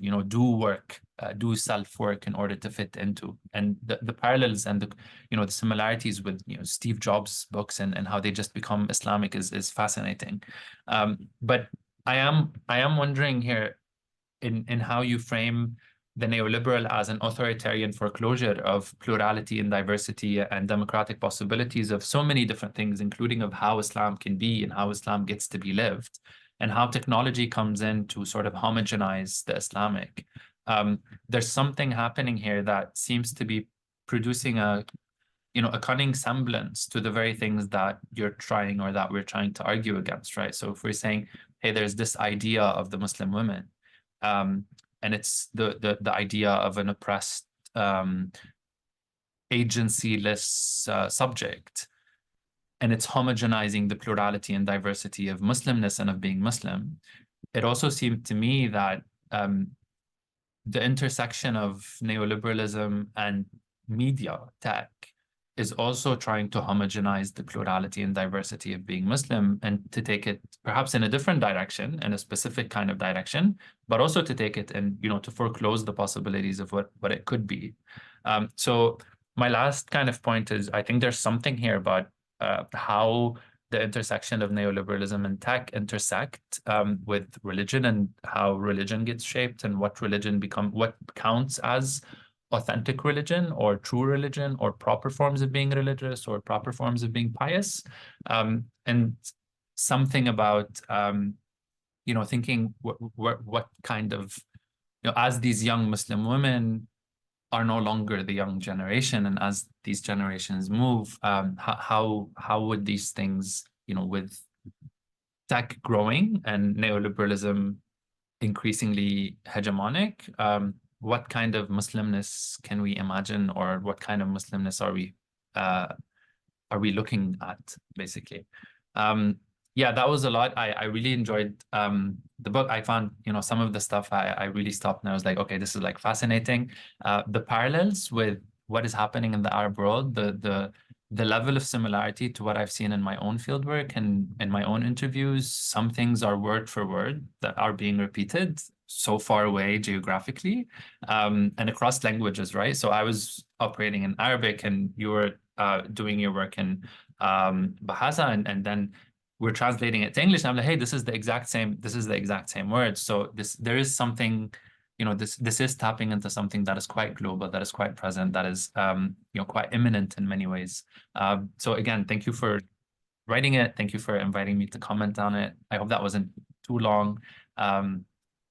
do self-work in order to fit into. And the parallels and the similarities with Steve Jobs' books and how they just become Islamic is fascinating. But I am wondering here in how you frame the neoliberal as an authoritarian foreclosure of plurality and diversity and democratic possibilities of so many different things, including of how Islam can be and how Islam gets to be lived, and how technology comes in to sort of homogenize the Islamic. There's something happening here that seems to be producing a cunning semblance to the very things that you're trying or that we're trying to argue against, right? So if we're saying, hey, there's this idea of the Muslim women, and it's the idea of an oppressed, agency-less subject, and it's homogenizing the plurality and diversity of Muslimness and of being Muslim. It also seemed to me that the intersection of neoliberalism and media tech is also trying to homogenize the plurality and diversity of being Muslim, and to take it perhaps in a different direction, in a specific kind of direction, but also to take it and, to foreclose the possibilities of what it could be. So my last kind of point is, I think there's something here about how the intersection of neoliberalism and tech intersect with religion, and how religion gets shaped, and what counts as authentic religion or true religion or proper forms of being religious or proper forms of being pious, and something about thinking what kind of, as these young Muslim women are no longer the young generation, and as these generations move, how would these things, with tech growing and neoliberalism increasingly hegemonic, what kind of Muslimness can we imagine, or what kind of Muslimness are we looking at, basically? Yeah, that was a lot. I really enjoyed the book. I found, some of the stuff I really stopped and I was like, okay, this is like fascinating. The parallels with what is happening in the Arab world, the level of similarity to what I've seen in my own fieldwork and in my own interviews. Some things are word for word that are being repeated so far away geographically, and across languages, right? So I was operating in Arabic and you were doing your work in Bahasa, and then we're translating it to English. And I'm like, hey, this is the exact same word. So there is something, this is tapping into something that is quite global, that is quite present, that is quite imminent in many ways. So again, thank you for writing it. Thank you for inviting me to comment on it. I hope that wasn't too long.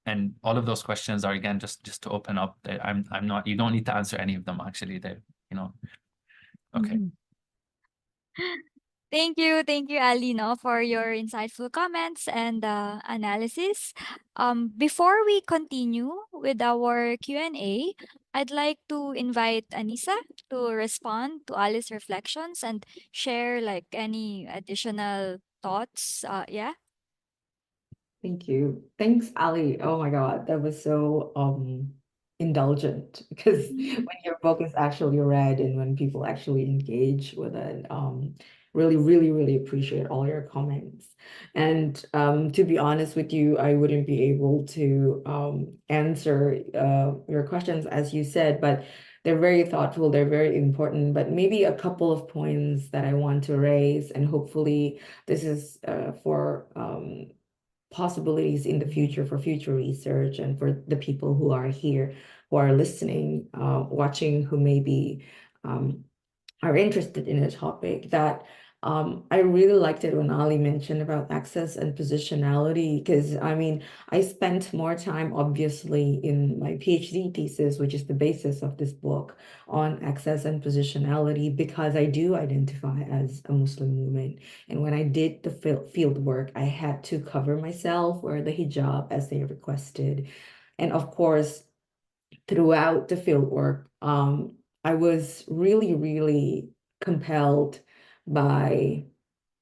And all of those questions are, again, just to open up. I'm not, you don't need to answer any of them, actually. Okay. Thank you, Ali, no, for your insightful comments and analysis. Before we continue with our Q&A, I'd like to invite Anisa to respond to Ali's reflections and share like any additional thoughts. Yeah. Thank you. Thanks, Ali. Oh my God, that was so indulgent, because when your book is actually read and when people actually engage with it, really, really, really appreciate all your comments. And to be honest with you, I wouldn't be able to answer your questions as you said, but they're very thoughtful, they're very important. But maybe a couple of points that I want to raise, and hopefully this is for possibilities in the future, for future research, and for the people who are here, who are listening, watching, who maybe are interested in a topic, that I really liked it when Ali mentioned about access and positionality, because I mean, I spent more time obviously in my PhD thesis, which is the basis of this book, on access and positionality, because I do identify as a Muslim woman. And when I did the field work, I had to cover myself, wear the hijab as they requested. And of course, throughout the field work, I was really, really compelled by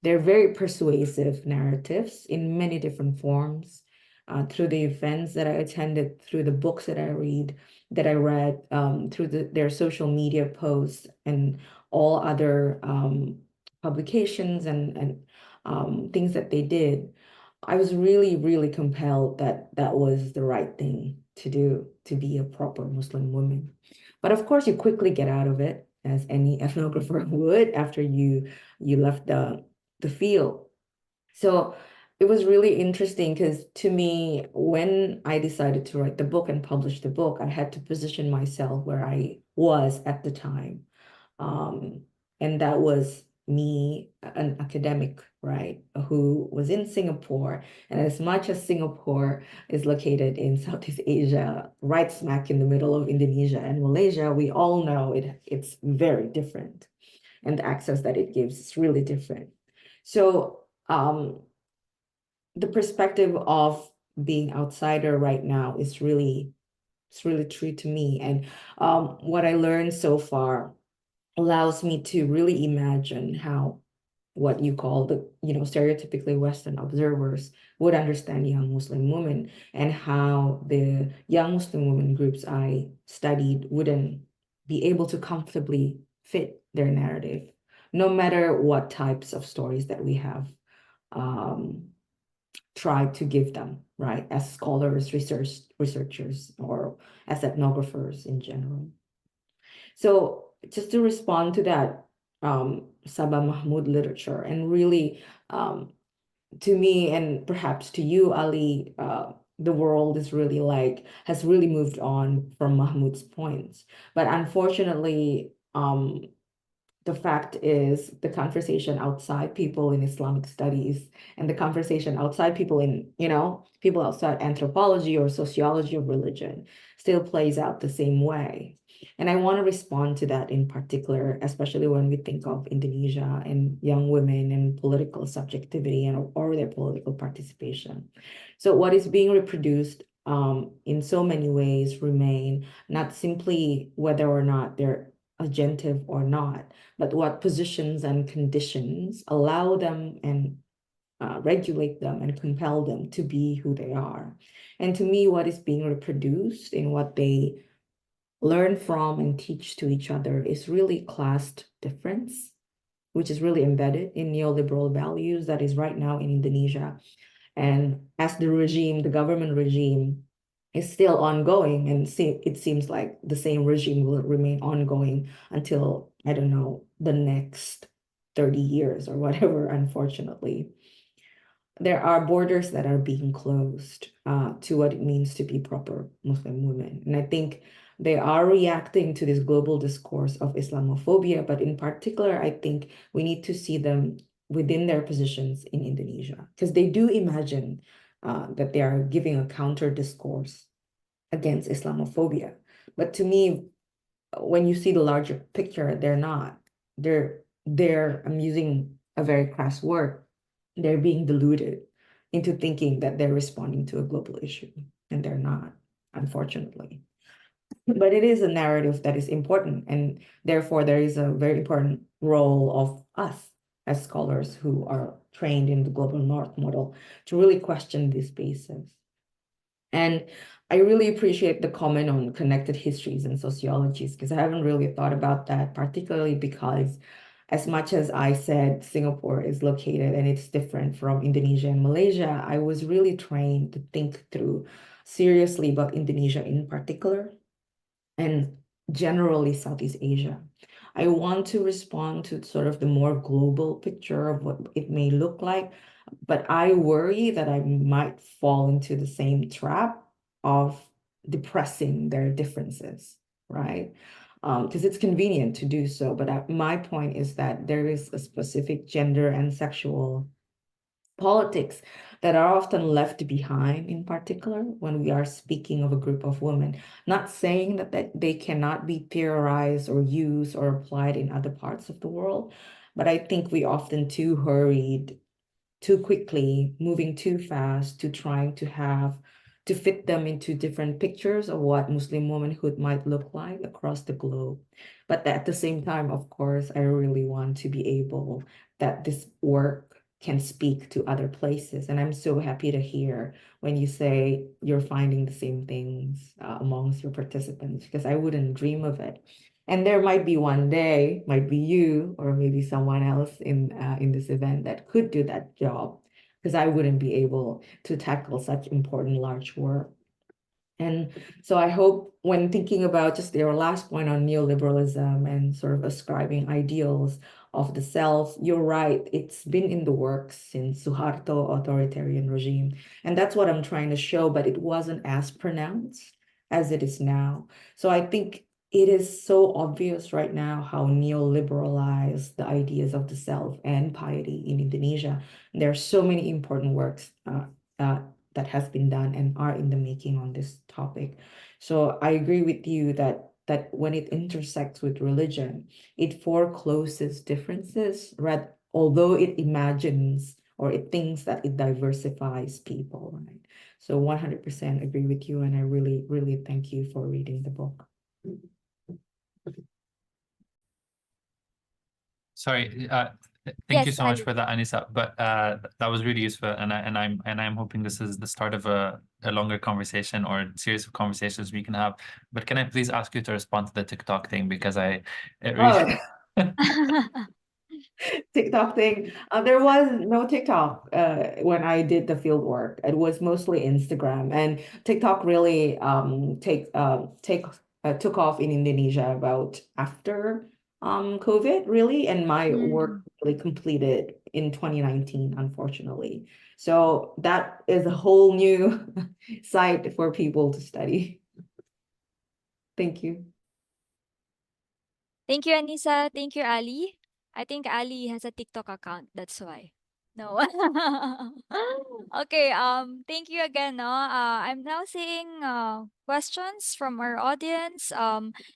their very persuasive narratives in many different forms, through the events that I attended, through the books that I read, through their social media posts and all other publications and things that they did. I was really, really compelled that that was the right thing to do, to be a proper Muslim woman. But of course, you quickly get out of it, as any ethnographer would, after you left the field. So it was really interesting because, to me, when I decided to write the book and publish the book, I had to position myself where I was at the time. Um, and that was me, an academic, right, who was in Singapore. And as much as Singapore is located in Southeast Asia, right smack in the middle of Indonesia and Malaysia, we all know it's very different. And the access that it gives is really different. So the perspective of being outsider right now is really, it's really true to me. And what I learned so far allows me to really imagine how what you call the, stereotypically Western observers would understand young Muslim women, and how the young Muslim women groups I studied wouldn't be able to comfortably fit their narrative, no matter what types of stories that we have um, tried to give them, right, as scholars, researchers, or as ethnographers in general. So just to respond to that Sabah Mahmud literature, and really, to me and perhaps to you, Ali, the world is really has really moved on from Mahmud's points. But unfortunately, the fact is, the conversation outside people in Islamic studies, and the conversation outside people in, people outside anthropology or sociology of religion, still plays out the same way. And I want to respond to that in particular, especially when we think of Indonesia and young women and political subjectivity and or their political participation. So what is being reproduced in so many ways remain not simply whether or not they're agentive or not, but what positions and conditions allow them and regulate them and compel them to be who they are. And to me, what is being reproduced in what they learn from and teach to each other is really class difference, which is really embedded in neoliberal values that is right now in Indonesia. And as the government regime is still ongoing, and it seems like the same regime will remain ongoing until, I don't know, the next 30 years or whatever, unfortunately. There are borders that are being closed to what it means to be proper Muslim women. And I think they are reacting to this global discourse of Islamophobia, but in particular, I think we need to see them within their positions in Indonesia, because they do imagine that they are giving a counter discourse against Islamophobia. But to me, when you see the larger picture, they're not. I'm using a very crass word, they're being deluded into thinking that they're responding to a global issue, and they're not, unfortunately. But it is a narrative that is important, and therefore there is a very important role of us as scholars who are trained in the global north model to really question these spaces. And I really appreciate the comment on connected histories and sociologies, because I haven't really thought about that, particularly because as much as I said Singapore is located and it's different from Indonesia and Malaysia, I was really trained to think through seriously about Indonesia in particular, and generally Southeast Asia. I want to respond to sort of the more global picture of what it may look like, but I worry that I might fall into the same trap of depressing their differences, right? because it's convenient to do so. But my point is that there is a specific gender and sexual politics that are often left behind, in particular when we are speaking of a group of women. Not saying that they cannot be theorized or used or applied in other parts of the world, but I think we often too hurried, too quickly, moving too fast to trying to fit them into different pictures of what Muslim womanhood might look like across the globe. But at the same time, of course, I really want to be able that this work can speak to other places. And I'm so happy to hear when you say you're finding the same things amongst your participants, because I wouldn't dream of it. And there might be one day, might be you or maybe someone else in this event that could do that job, because I wouldn't be able to tackle such important large work. And so I hope when thinking about just your last point on neoliberalism and sort of ascribing ideals of the self, you're right. It's been in the works since Suharto authoritarian regime. And that's what I'm trying to show, but it wasn't as pronounced as it is now. So I think it is so obvious right now how neoliberalized the ideas of the self and piety in Indonesia. There are so many important works uh, that has been done and are in the making on this topic. So I agree with you that when it intersects with religion, it forecloses differences, right? Although it imagines or it thinks that it diversifies people, right? So 100% agree with you, and I really, really thank you for reading the book. Sorry, thank you Yes, so much Ali. for that, Anisa. But that was really useful, and I'm hoping this is the start of a longer conversation or a series of conversations we can have. But can I please ask you to respond to the TikTok thing, because it really Oh, TikTok thing. There was no TikTok when I did the field work. It was mostly Instagram, and TikTok really took off in Indonesia about after COVID really, and my work Mm. really completed in 2019, unfortunately. So that is a whole new site for people to study. Thank you. Thank you, Anissa. Thank you, Ali. I think Ali has a TikTok account. That's why. No. Okay, thank you again, no. I'm now seeing questions from our audience.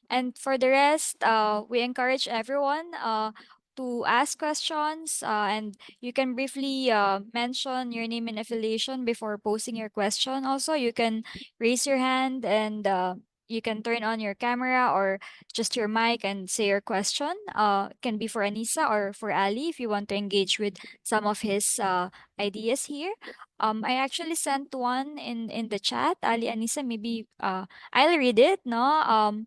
And for the rest, we encourage everyone to ask questions. And you can briefly mention your name and affiliation before posing your question. Also, you can raise your hand and you can turn on your camera or just your mic and say your question. Can be for Anissa or for Ali if you want to engage with some of his ideas here. I actually sent one in the chat. Ali, Anissa, maybe I'll read it. No.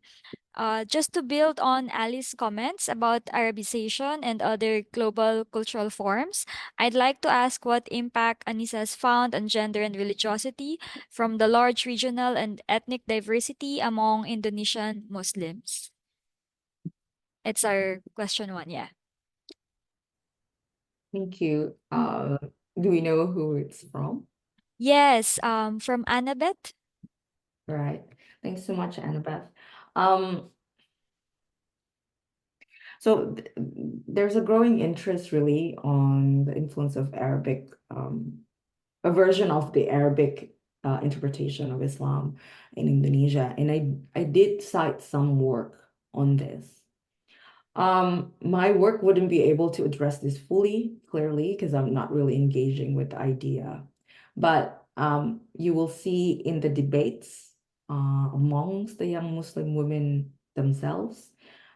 Just to build on Ali's comments about Arabization and other global cultural forms, I'd like to ask what impact Anissa has found on gender and religiosity from the large regional and ethnic diversity among Indonesian Muslims. It's our question one, yeah. Thank you. Mm. Do we know who it's from? Yes, from Annabeth. Right. Thanks so much, Annabeth. Um, so there's a growing interest really on the influence of Arabic, a version of the Arabic interpretation of Islam in Indonesia. And I did cite some work on this. My work wouldn't be able to address this fully, clearly, because I'm not really engaging with the idea. But you will see in the debates amongst the young Muslim women themselves,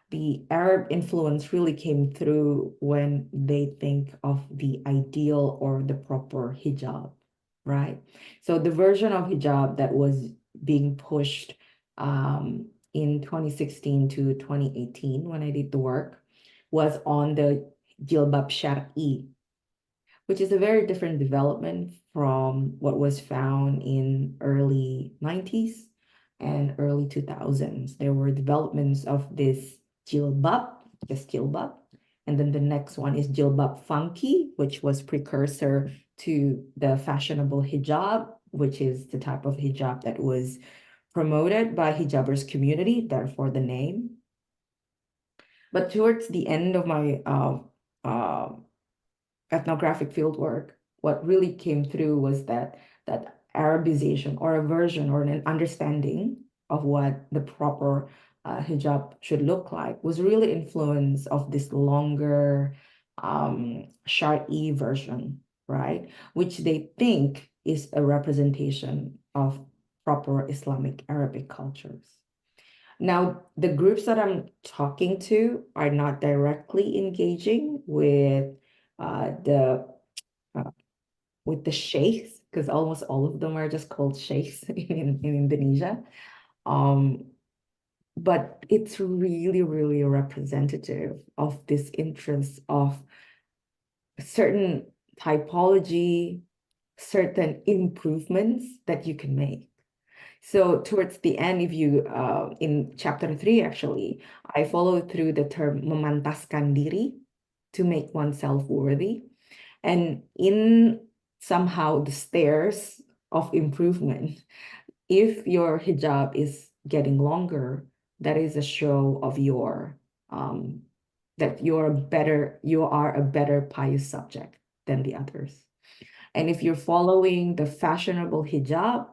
the Arab influence really came through when they think of the ideal or the proper hijab, right? So the version of hijab that was being pushed in 2016 to 2018 when I did the work was on the jilbab syar'i, which is a very different development from what was found in early 90s and early 2000s. There were developments of this jilbab, just jilbab, and then the next one is jilbab funky, which was precursor to the fashionable hijab, which is the type of hijab that was promoted by hijabers community, therefore the name. But towards the end of my uh, ethnographic fieldwork, what really came through was that Arabization, or a version or an understanding of what the proper hijab should look like, was really influence of this longer Shar'i version, right? Which they think is a representation of proper Islamic Arabic cultures. Now, the groups that I'm talking to are not directly engaging uh, the uh, with the sheikhs, because almost all of them are just called sheikhs in Indonesia. Um, but it's really, really representative of this interest of certain typology, certain improvements that you can make. So towards the end, if you in chapter 3, actually, I follow through the term memantaskan diri, to make oneself worthy. And in somehow the stairs of improvement, if your hijab is getting longer, that is a show of your that you are a better pious subject than the others. And if you're following the fashionable hijab,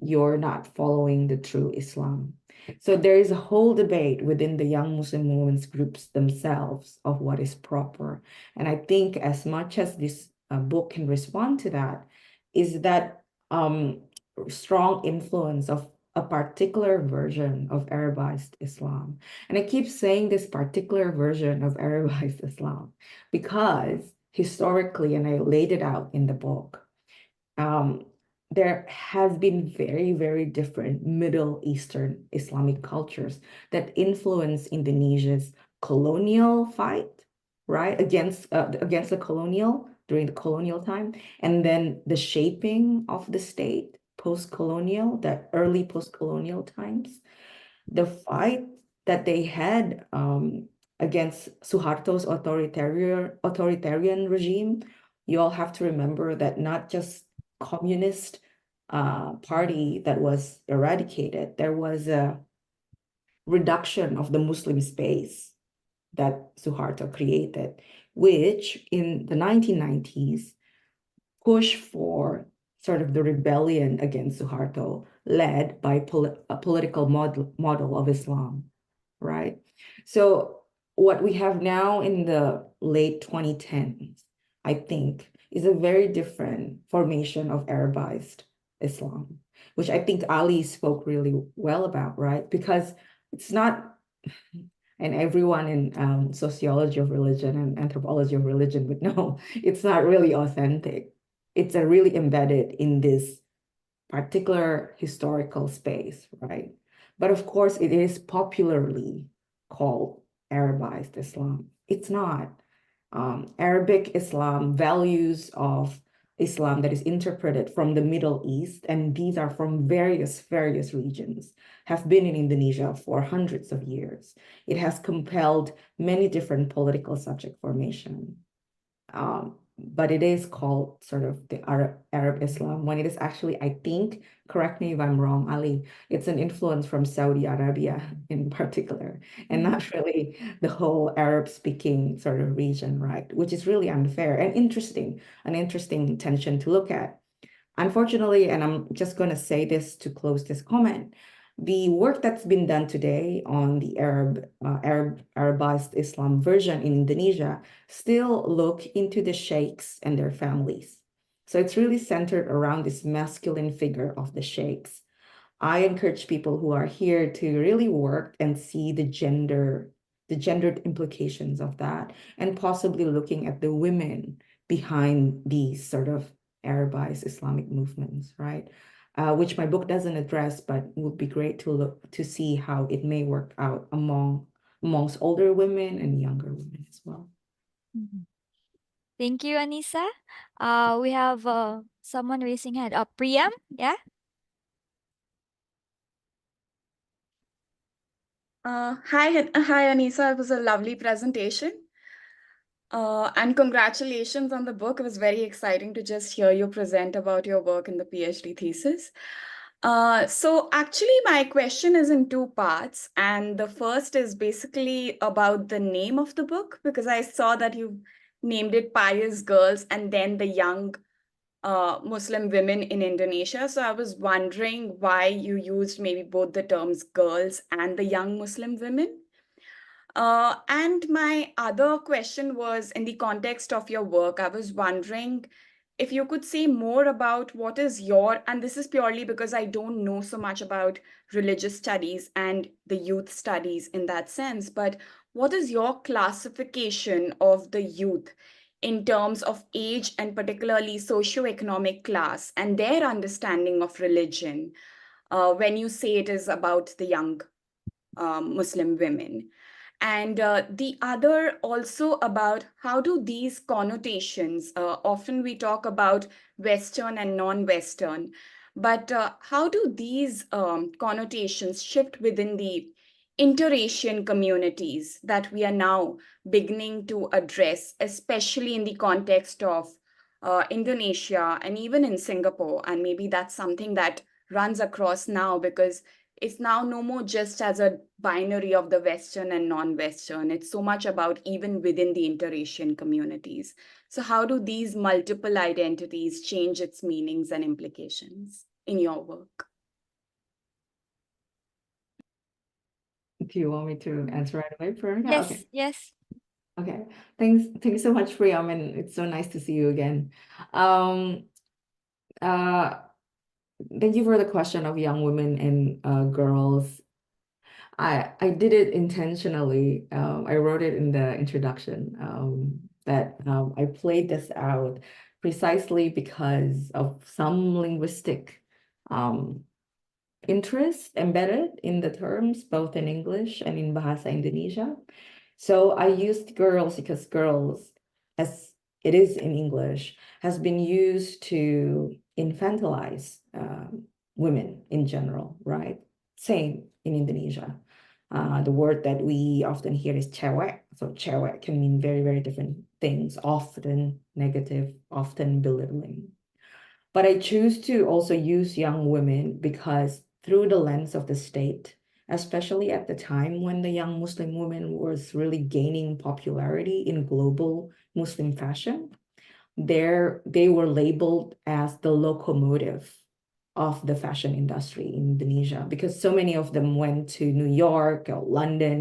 you're not following the true Islam. So there is a whole debate within the young Muslim women's groups themselves of what is proper. And I think as much as this book can respond to that, is that strong influence of a particular version of Arabized Islam. And I keep saying this particular version of Arabized Islam because historically, and I laid it out in the book, there has been very, very different Middle Eastern Islamic cultures that influence Indonesia's colonial fight, right, against the colonial during the colonial time, and then the shaping of the state post-colonial, the early post-colonial times, the fight that they had against Suharto's authoritarian regime. You all have to remember that not just communist party that was eradicated, there was a reduction of the Muslim space that Suharto created, which in the 1990s pushed for sort of the rebellion against Suharto, led by a political model of Islam, right? So what we have now in the late 2010s, I think, is a very different formation of Arabized Islam, which I think Ali spoke really well about, right? Because it's not, and everyone in sociology of religion and anthropology of religion would know, it's not really authentic. It's a really embedded in this particular historical space, right? But of course, it is popularly called Arabized Islam. It's not. Arabic Islam, values of Islam that is interpreted from the Middle East, and these are from various regions, have been in Indonesia for hundreds of years. It has compelled many different political subject formation. But it is called sort of the Arab Islam, when it is actually, I think, correct me if I'm wrong, Ali, it's an influence from Saudi Arabia in particular, and not really the whole Arab-speaking sort of region, right? Which is really unfair and interesting, an interesting tension to look at. Unfortunately, and I'm just going to say this to close this comment, the work that's been done today on the Arabized Islam version in Indonesia still look into the sheikhs and their families. So it's really centered around this masculine figure of the sheikhs. I encourage people who are here to really work and see the gendered implications of that, and possibly looking at the women behind these sort of Arabized Islamic movements, right? Which my book doesn't address, but would be great to look to see how it may work out amongst older women and younger women as well. Mhm. Thank you, Anissa. We have someone raising hand. Priyam, yeah? Hi, Anisa. It was a lovely presentation. And congratulations on the book. It was very exciting to just hear you present about your work in the PhD thesis. So actually, my question is in two parts, and the first is basically about the name of the book, because I saw that you named it Pious Girls and then the young Muslim women in Indonesia. So I was wondering why you used maybe both the terms girls and the young Muslim women. And my other question was in the context of your work, I was wondering if you could say more about what is your, and this is purely because I don't know so much about religious studies and the youth studies in that sense, but what is your classification of the youth in terms of age and particularly socioeconomic class and their understanding of religion when you say it is about the young Muslim women? And the other also about how do these connotations, often we talk about Western and non-Western, but how do these connotations shift within the inter-Asian communities that we are now beginning to address, especially in the context of Indonesia and even in Singapore? And maybe that's something that runs across now because it's now no more just as a binary of the Western and non-Western. It's so much about even within the inter-Asian communities. So how do these multiple identities change its meanings and implications in your work? Do you want me to answer right away, Veronica? Yes, Okay. yes. Okay. Thank you so much, Priyam, and it's so nice to see you again. Um, uh, Thank you for the question of young women and girls. I did it intentionally. I wrote it in the introduction that I played this out precisely because of some linguistic um, interest embedded in the terms, both in English and in Bahasa Indonesia. So I used girls because girls, as it is in English, has been used to infantilize women in general, right? Same in Indonesia. The word that we often hear is cewek. So cewek can mean very, very different things, often negative, often belittling. But I choose to also use young women because through the lens of the state, especially at the time when the young Muslim woman was really gaining popularity in global Muslim fashion, they were labeled as the locomotive of the fashion industry in Indonesia because so many of them went to New York or London,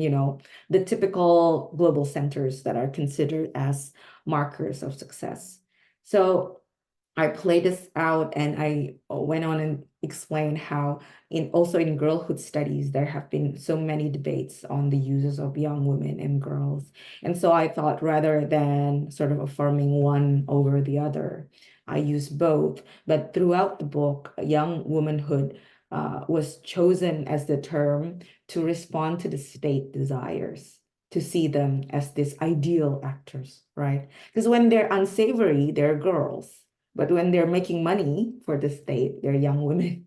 the typical global centers that are considered as markers of success. So I played this out and I went on and explained how also in girlhood studies, there have been so many debates on the uses of young women and girls. And so I thought rather than sort of affirming one over the other, I used both. But throughout the book, young womanhood was chosen as the term to respond to the state desires, to see them as these ideal actors, right? Because when they're unsavory, they're girls. But when they're making money for the state, they're young women.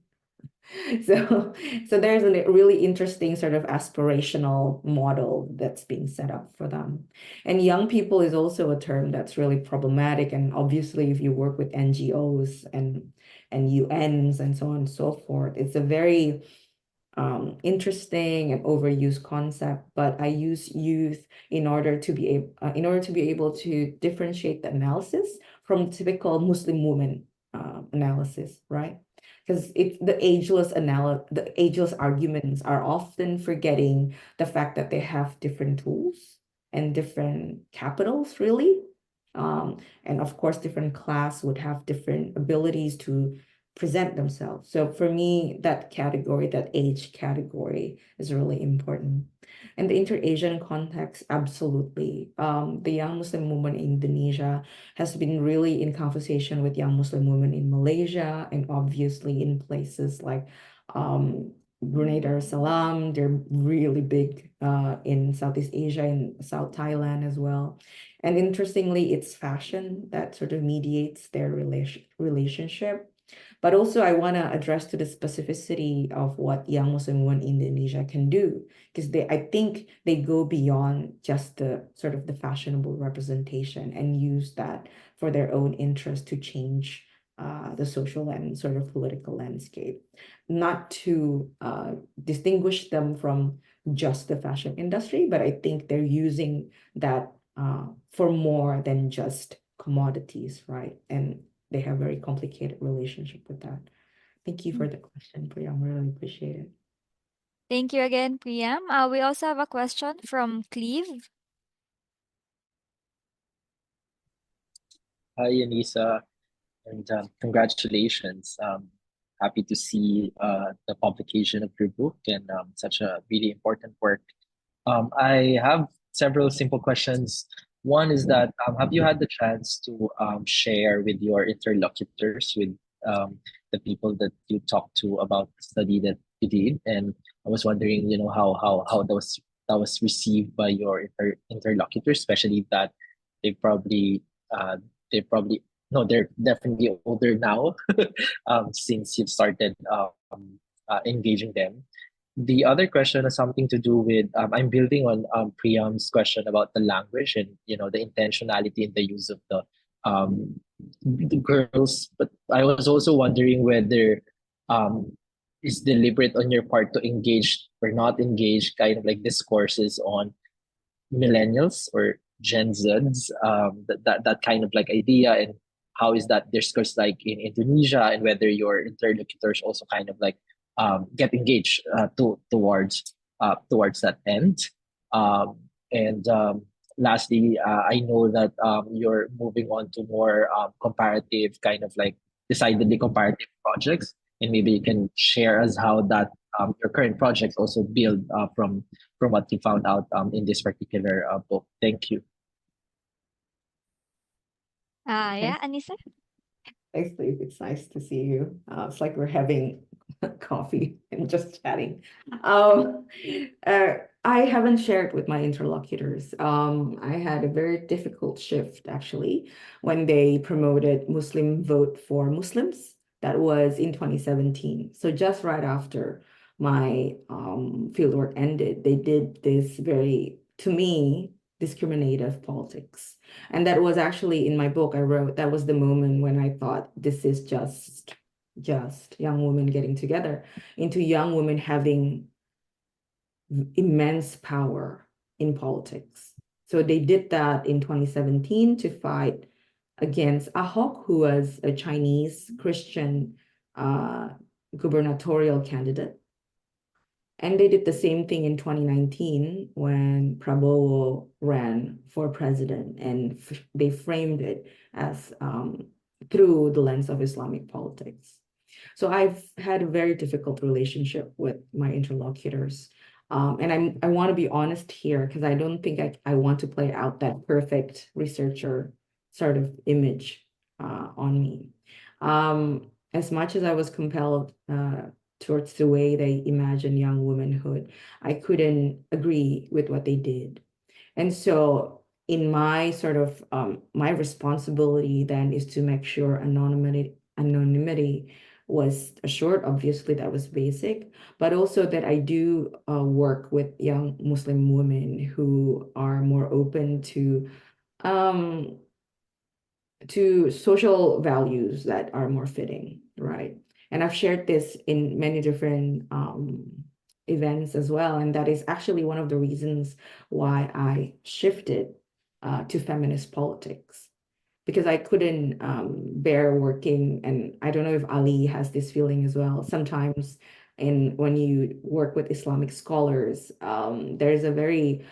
So, so there's a really interesting sort of aspirational model that's being set up for them. And young people is also a term that's really problematic. And obviously, if you work with NGOs and UNs and so on and so forth, it's a very interesting and overused concept, but I use youth in order to be able to differentiate the analysis from typical Muslim woman analysis, right? Because it's the ageless arguments are often forgetting the fact that they have different tools and different capitals, really. And of course, different class would have different abilities to present themselves. So for me, that category, that age category is really important. And the inter-Asian context, absolutely. The young Muslim woman in Indonesia has been really in conversation with young Muslim women in Malaysia and obviously in places like Brunei Darussalam. They're really big in Southeast Asia and South Thailand as well. And interestingly, it's fashion that sort of mediates their relationship. But also, I want to address to the specificity of what young Muslim women in Indonesia can do, because I think they go beyond just the sort of the fashionable representation and use that for their own interest to change the social and sort of political landscape, not to distinguish them from just the fashion industry, but I think they're using that for more than just commodities, right? And they have very complicated relationship with that. Thank you for the question, Priyam. Really appreciate it. Thank you again, Priyam. We also have a question from Cleve. Hi, Anisa, and congratulations. Happy to see the publication of your book and such a really important work. I have several simple questions. One is that have you had the chance to share with your interlocutors, with the people that you talked to about the study that you did? And I was wondering, how that was received by your interlocutors, especially that they probably uh, they probably no, they're definitely older now, since you've started engaging them. The other question has something to do with I'm building on Priyam's question about the language and the intentionality in the use of the girls. But I was also wondering whether um, is deliberate on your part to engage or not engage kind of like discourses on millennials or Gen Zs, that kind of like idea, and how is that discourse like in Indonesia, and whether your interlocutors also kind of like get engaged towards that end. Um, and lastly, I know that you're moving on to more comparative kind of like decidedly comparative projects, and maybe you can share us how that your current projects also build from what you found out in this particular book. Thank you. Yeah, Anissa? Thanks, Steve. It's nice to see you. It's like we're having coffee and just chatting. Um, I haven't shared with my interlocutors. I had a very difficult shift actually when they promoted Muslim vote for Muslims. That was in 2017. So just right after my fieldwork ended, they did this very, to me, discriminative politics. And that was actually in my book I wrote, that was the moment when I thought this is just young women getting together into young women having immense power in politics. So they did that in 2017 to fight against Ahok, who was a Chinese Christian gubernatorial candidate. And they did the same thing in 2019 when Prabowo ran for president, and they framed it as through the lens of Islamic politics. So I've had a very difficult relationship with my interlocutors. And I want to be honest here because I don't think I want to play out that perfect researcher sort of image on me. As much as I was compelled towards the way they imagine young womanhood, I couldn't agree with what they did. And so in my sort of my responsibility then is to make sure anonymity was assured. Obviously that was basic, but also that I do work with young Muslim women who are more open to social values that are more fitting, right? And I've shared this in many different events as well. And that is actually one of the reasons why I shifted to feminist politics, because I couldn't bear working. And I don't know if Ali has this feeling as well. Sometimes when you work with Islamic scholars, there's a very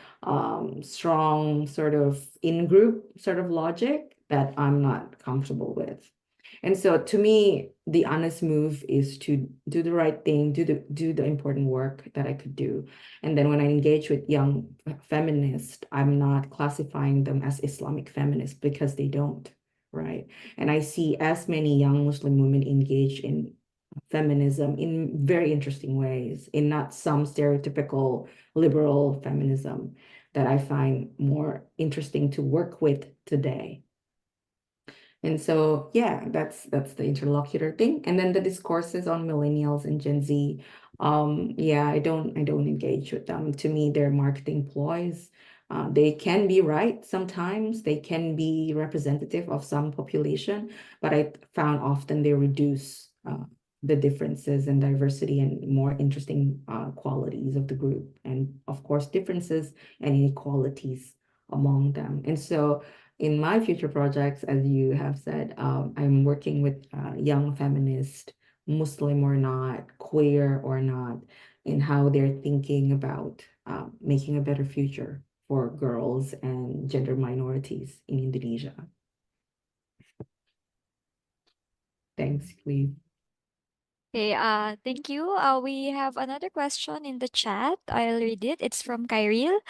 strong sort of in-group sort of logic that I'm not comfortable with. And so to me, the honest move is to do the right thing, do the important work that I could do. And then when I engage with young feminists, I'm not classifying them as Islamic feminists because they don't, right? And I see as many young Muslim women engage in feminism in very interesting ways, in not some stereotypical liberal feminism that I find more interesting to work with today. And so, yeah, that's the interlocutor thing. And then the discourses on millennials and Gen Z, yeah, I don't engage with them. To me, they're marketing ploys. They can be right sometimes, they can be representative of some population, but I found often they reduce the differences and diversity and more interesting qualities of the group, and of course differences and inequalities among them. And so in my future projects, as you have said, I'm working with young feminists, Muslim or not, queer or not, in how they're thinking about making a better future for girls and gender minorities in Indonesia. Thanks, Cleve. Okay, thank you. We have another question in the chat. I'll read it. It's from Kyril.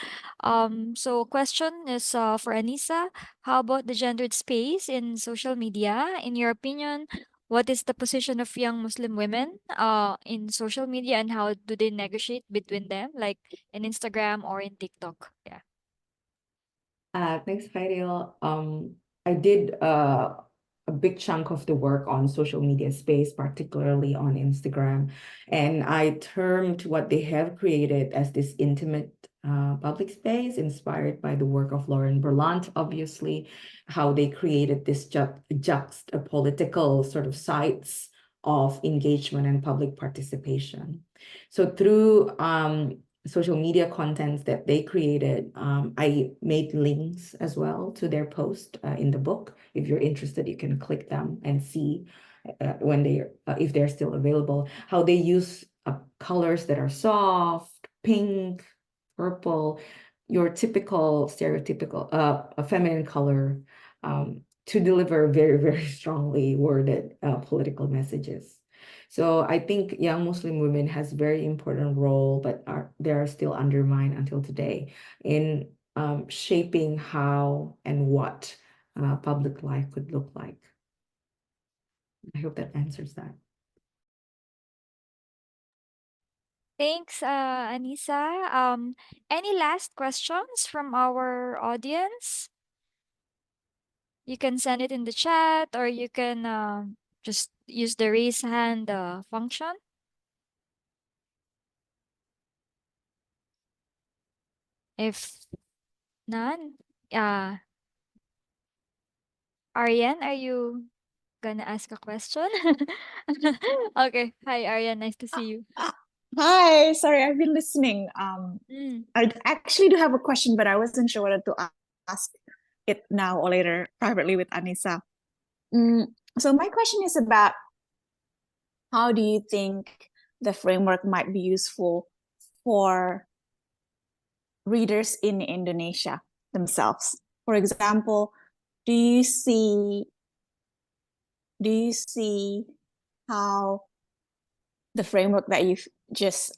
So question is for Anissa. How about the gendered space in social media? In your opinion, what is the position of young Muslim women in social media, and how do they negotiate between them, like in Instagram or in TikTok? Yeah. Thanks, Kyril. I did a big chunk of the work on social media space, particularly on Instagram, and I termed what they have created as this intimate public space, inspired by the work of Lauren Berlant, obviously, how they created this juxtapolitical sort of sites of engagement and public participation. So through social media contents that they created, I made links as well to their post in the book. If you're interested, you can click them and see when if they're still available, how they use colors that are soft, pink, purple, your typical stereotypical a feminine color, to deliver very, very strongly worded political messages. So I think young Muslim women has very important role, but they are still undermined until today in shaping how and what public life could look like. I hope that answers that. Thanks, Anissa. Any last questions from our audience? You can send it in the chat, or you can just use the raise hand function. If none, Ariane, are you gonna ask a question? Okay. Hi, Ariane. Nice to see you. Hi, sorry, I've been listening. Mm. I actually do have a question, but I wasn't sure whether to ask it now or later privately with Anissa. So my question is about how do you think the framework might be useful for readers in Indonesia themselves? For example, do you see how the framework that you've just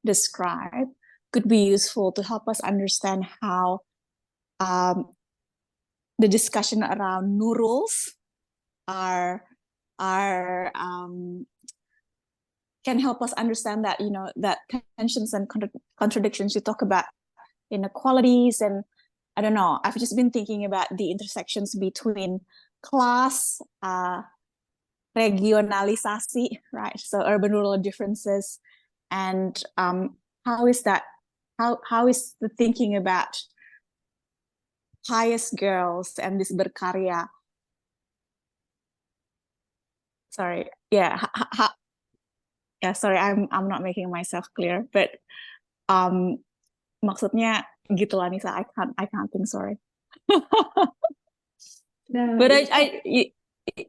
described could be useful to help us understand how the discussion around Nurul's are can help us understand that, you know, that tensions and contradictions you talk about, inequalities, and I don't know, I've just been thinking about the intersections between class, regionalisasi, right? So urban rural differences, and how is the thinking about Pious Girls and this berkarya? Sorry, yeah, yeah. Sorry, I'm not making myself clear, but maksudnya gitu lah, Nisa. I can't think. Sorry. No, But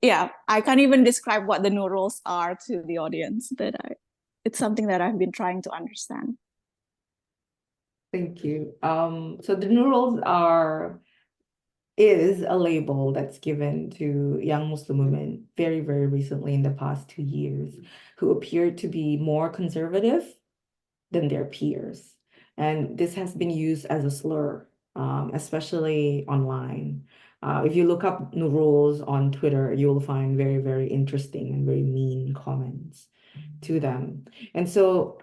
yeah, I can't even describe what the Nurals are to the audience, but it's something that I've been trying to understand. Thank you. So the Nurals is a label that's given to young Muslim women very, very recently in the past 2 years, who appear to be more conservative than their peers. And this has been used as a slur, especially online. If you look up Nurul's on Twitter, you will find very, very interesting and very mean comments to them. And so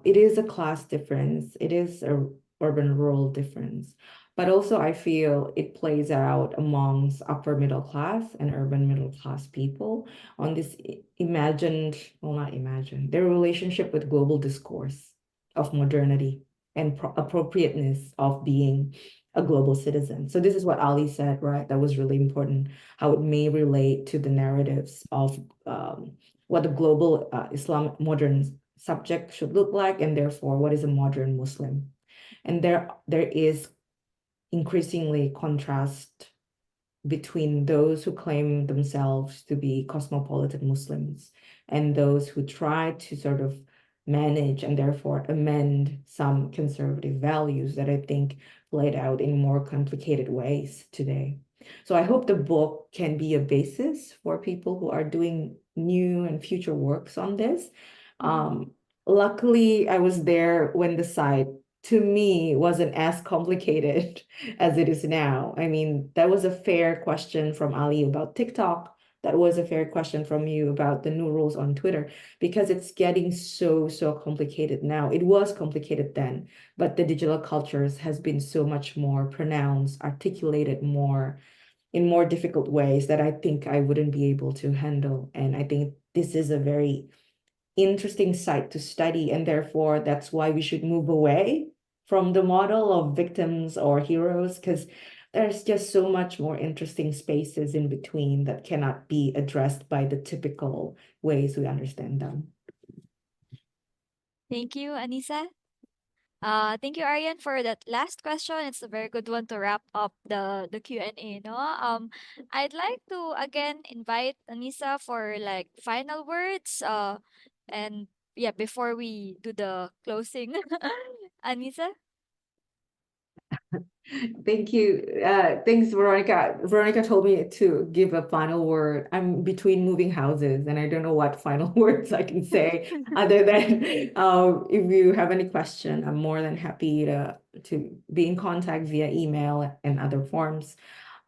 it is a class difference. It is a urban-rural difference. But also I feel it plays out amongst upper middle class and urban middle class people on this not imagined, their relationship with global discourse of modernity and appropriateness of being a global citizen. So this is what Ali said, right? That was really important, how it may relate to the narratives of what the global Islamic modern subject should look like, and therefore what is a modern Muslim. And there is increasingly contrast between those who claim themselves to be cosmopolitan Muslims and those who try to sort of manage and therefore amend some conservative values that I think played out in more complicated ways today. So I hope the book can be a basis for people who are doing new and future works on this. Luckily, I was there when the site, to me, wasn't as complicated as it is now. I mean, that was a fair question from Ali about TikTok. That was a fair question from you about the new rules on Twitter, because it's getting so complicated now. It was complicated then, but the digital cultures has been so much more pronounced, articulated more in more difficult ways that I think I wouldn't be able to handle. And I think this is a very interesting site to study, and therefore that's why we should move away from the model of victims or heroes, because there's just so much more interesting spaces in between that cannot be addressed by the typical ways we understand them. Thank you, Anissa. Thank you, Aryan, for that last question. It's a very good one to wrap up the Q&A, no? I'd like to again invite Anissa for like final words. And yeah, before we do the closing, Anissa. Thank you. Thanks, Veronica. Veronica told me to give a final word. I'm between moving houses and I don't know what final words I can say other than if you have any question, I'm more than happy to be in contact via email and other forms.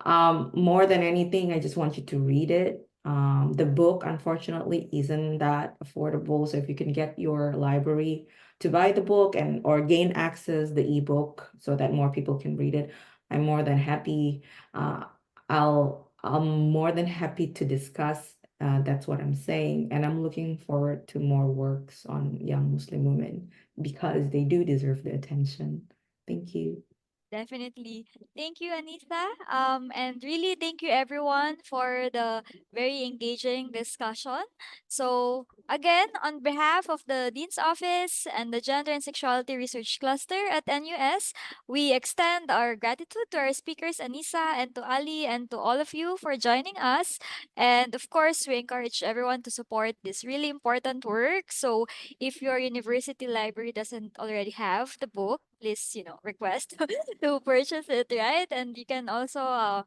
More than anything, I just want you to read it. The book, unfortunately, isn't that affordable. So if you can get your library to buy the book and or gain access the ebook so that more people can read it, I'm more than happy. I'm more than happy to discuss. That's what I'm saying, and I'm looking forward to more works on young Muslim women because they do deserve the attention. Thank you. Definitely. Thank you, Anissa. And really thank you everyone for the very engaging discussion. So again, on behalf of the Dean's Office and the Gender and Sexuality Research Cluster at NUS, we extend our gratitude to our speakers, Anissa and to Ali and to all of you for joining us. And of course, we encourage everyone to support this really important work. So if your university library doesn't already have the book, please, request to purchase it, right? And you can also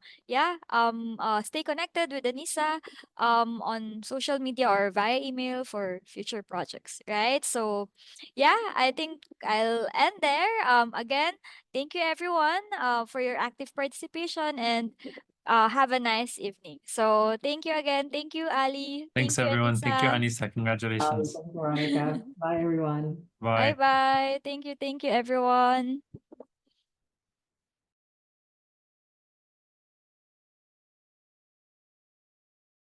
stay connected with Anissa on social media or via email for future projects, right? So yeah, I think I'll end there. Again, thank you everyone for your active participation, and have a nice evening. So thank you again. Thank you, Ali. Thanks, Thank you, everyone. Thank you, Anissa. Anissa. Congratulations. Veronica. Bye, everyone. Bye. Bye bye. Thank you, everyone.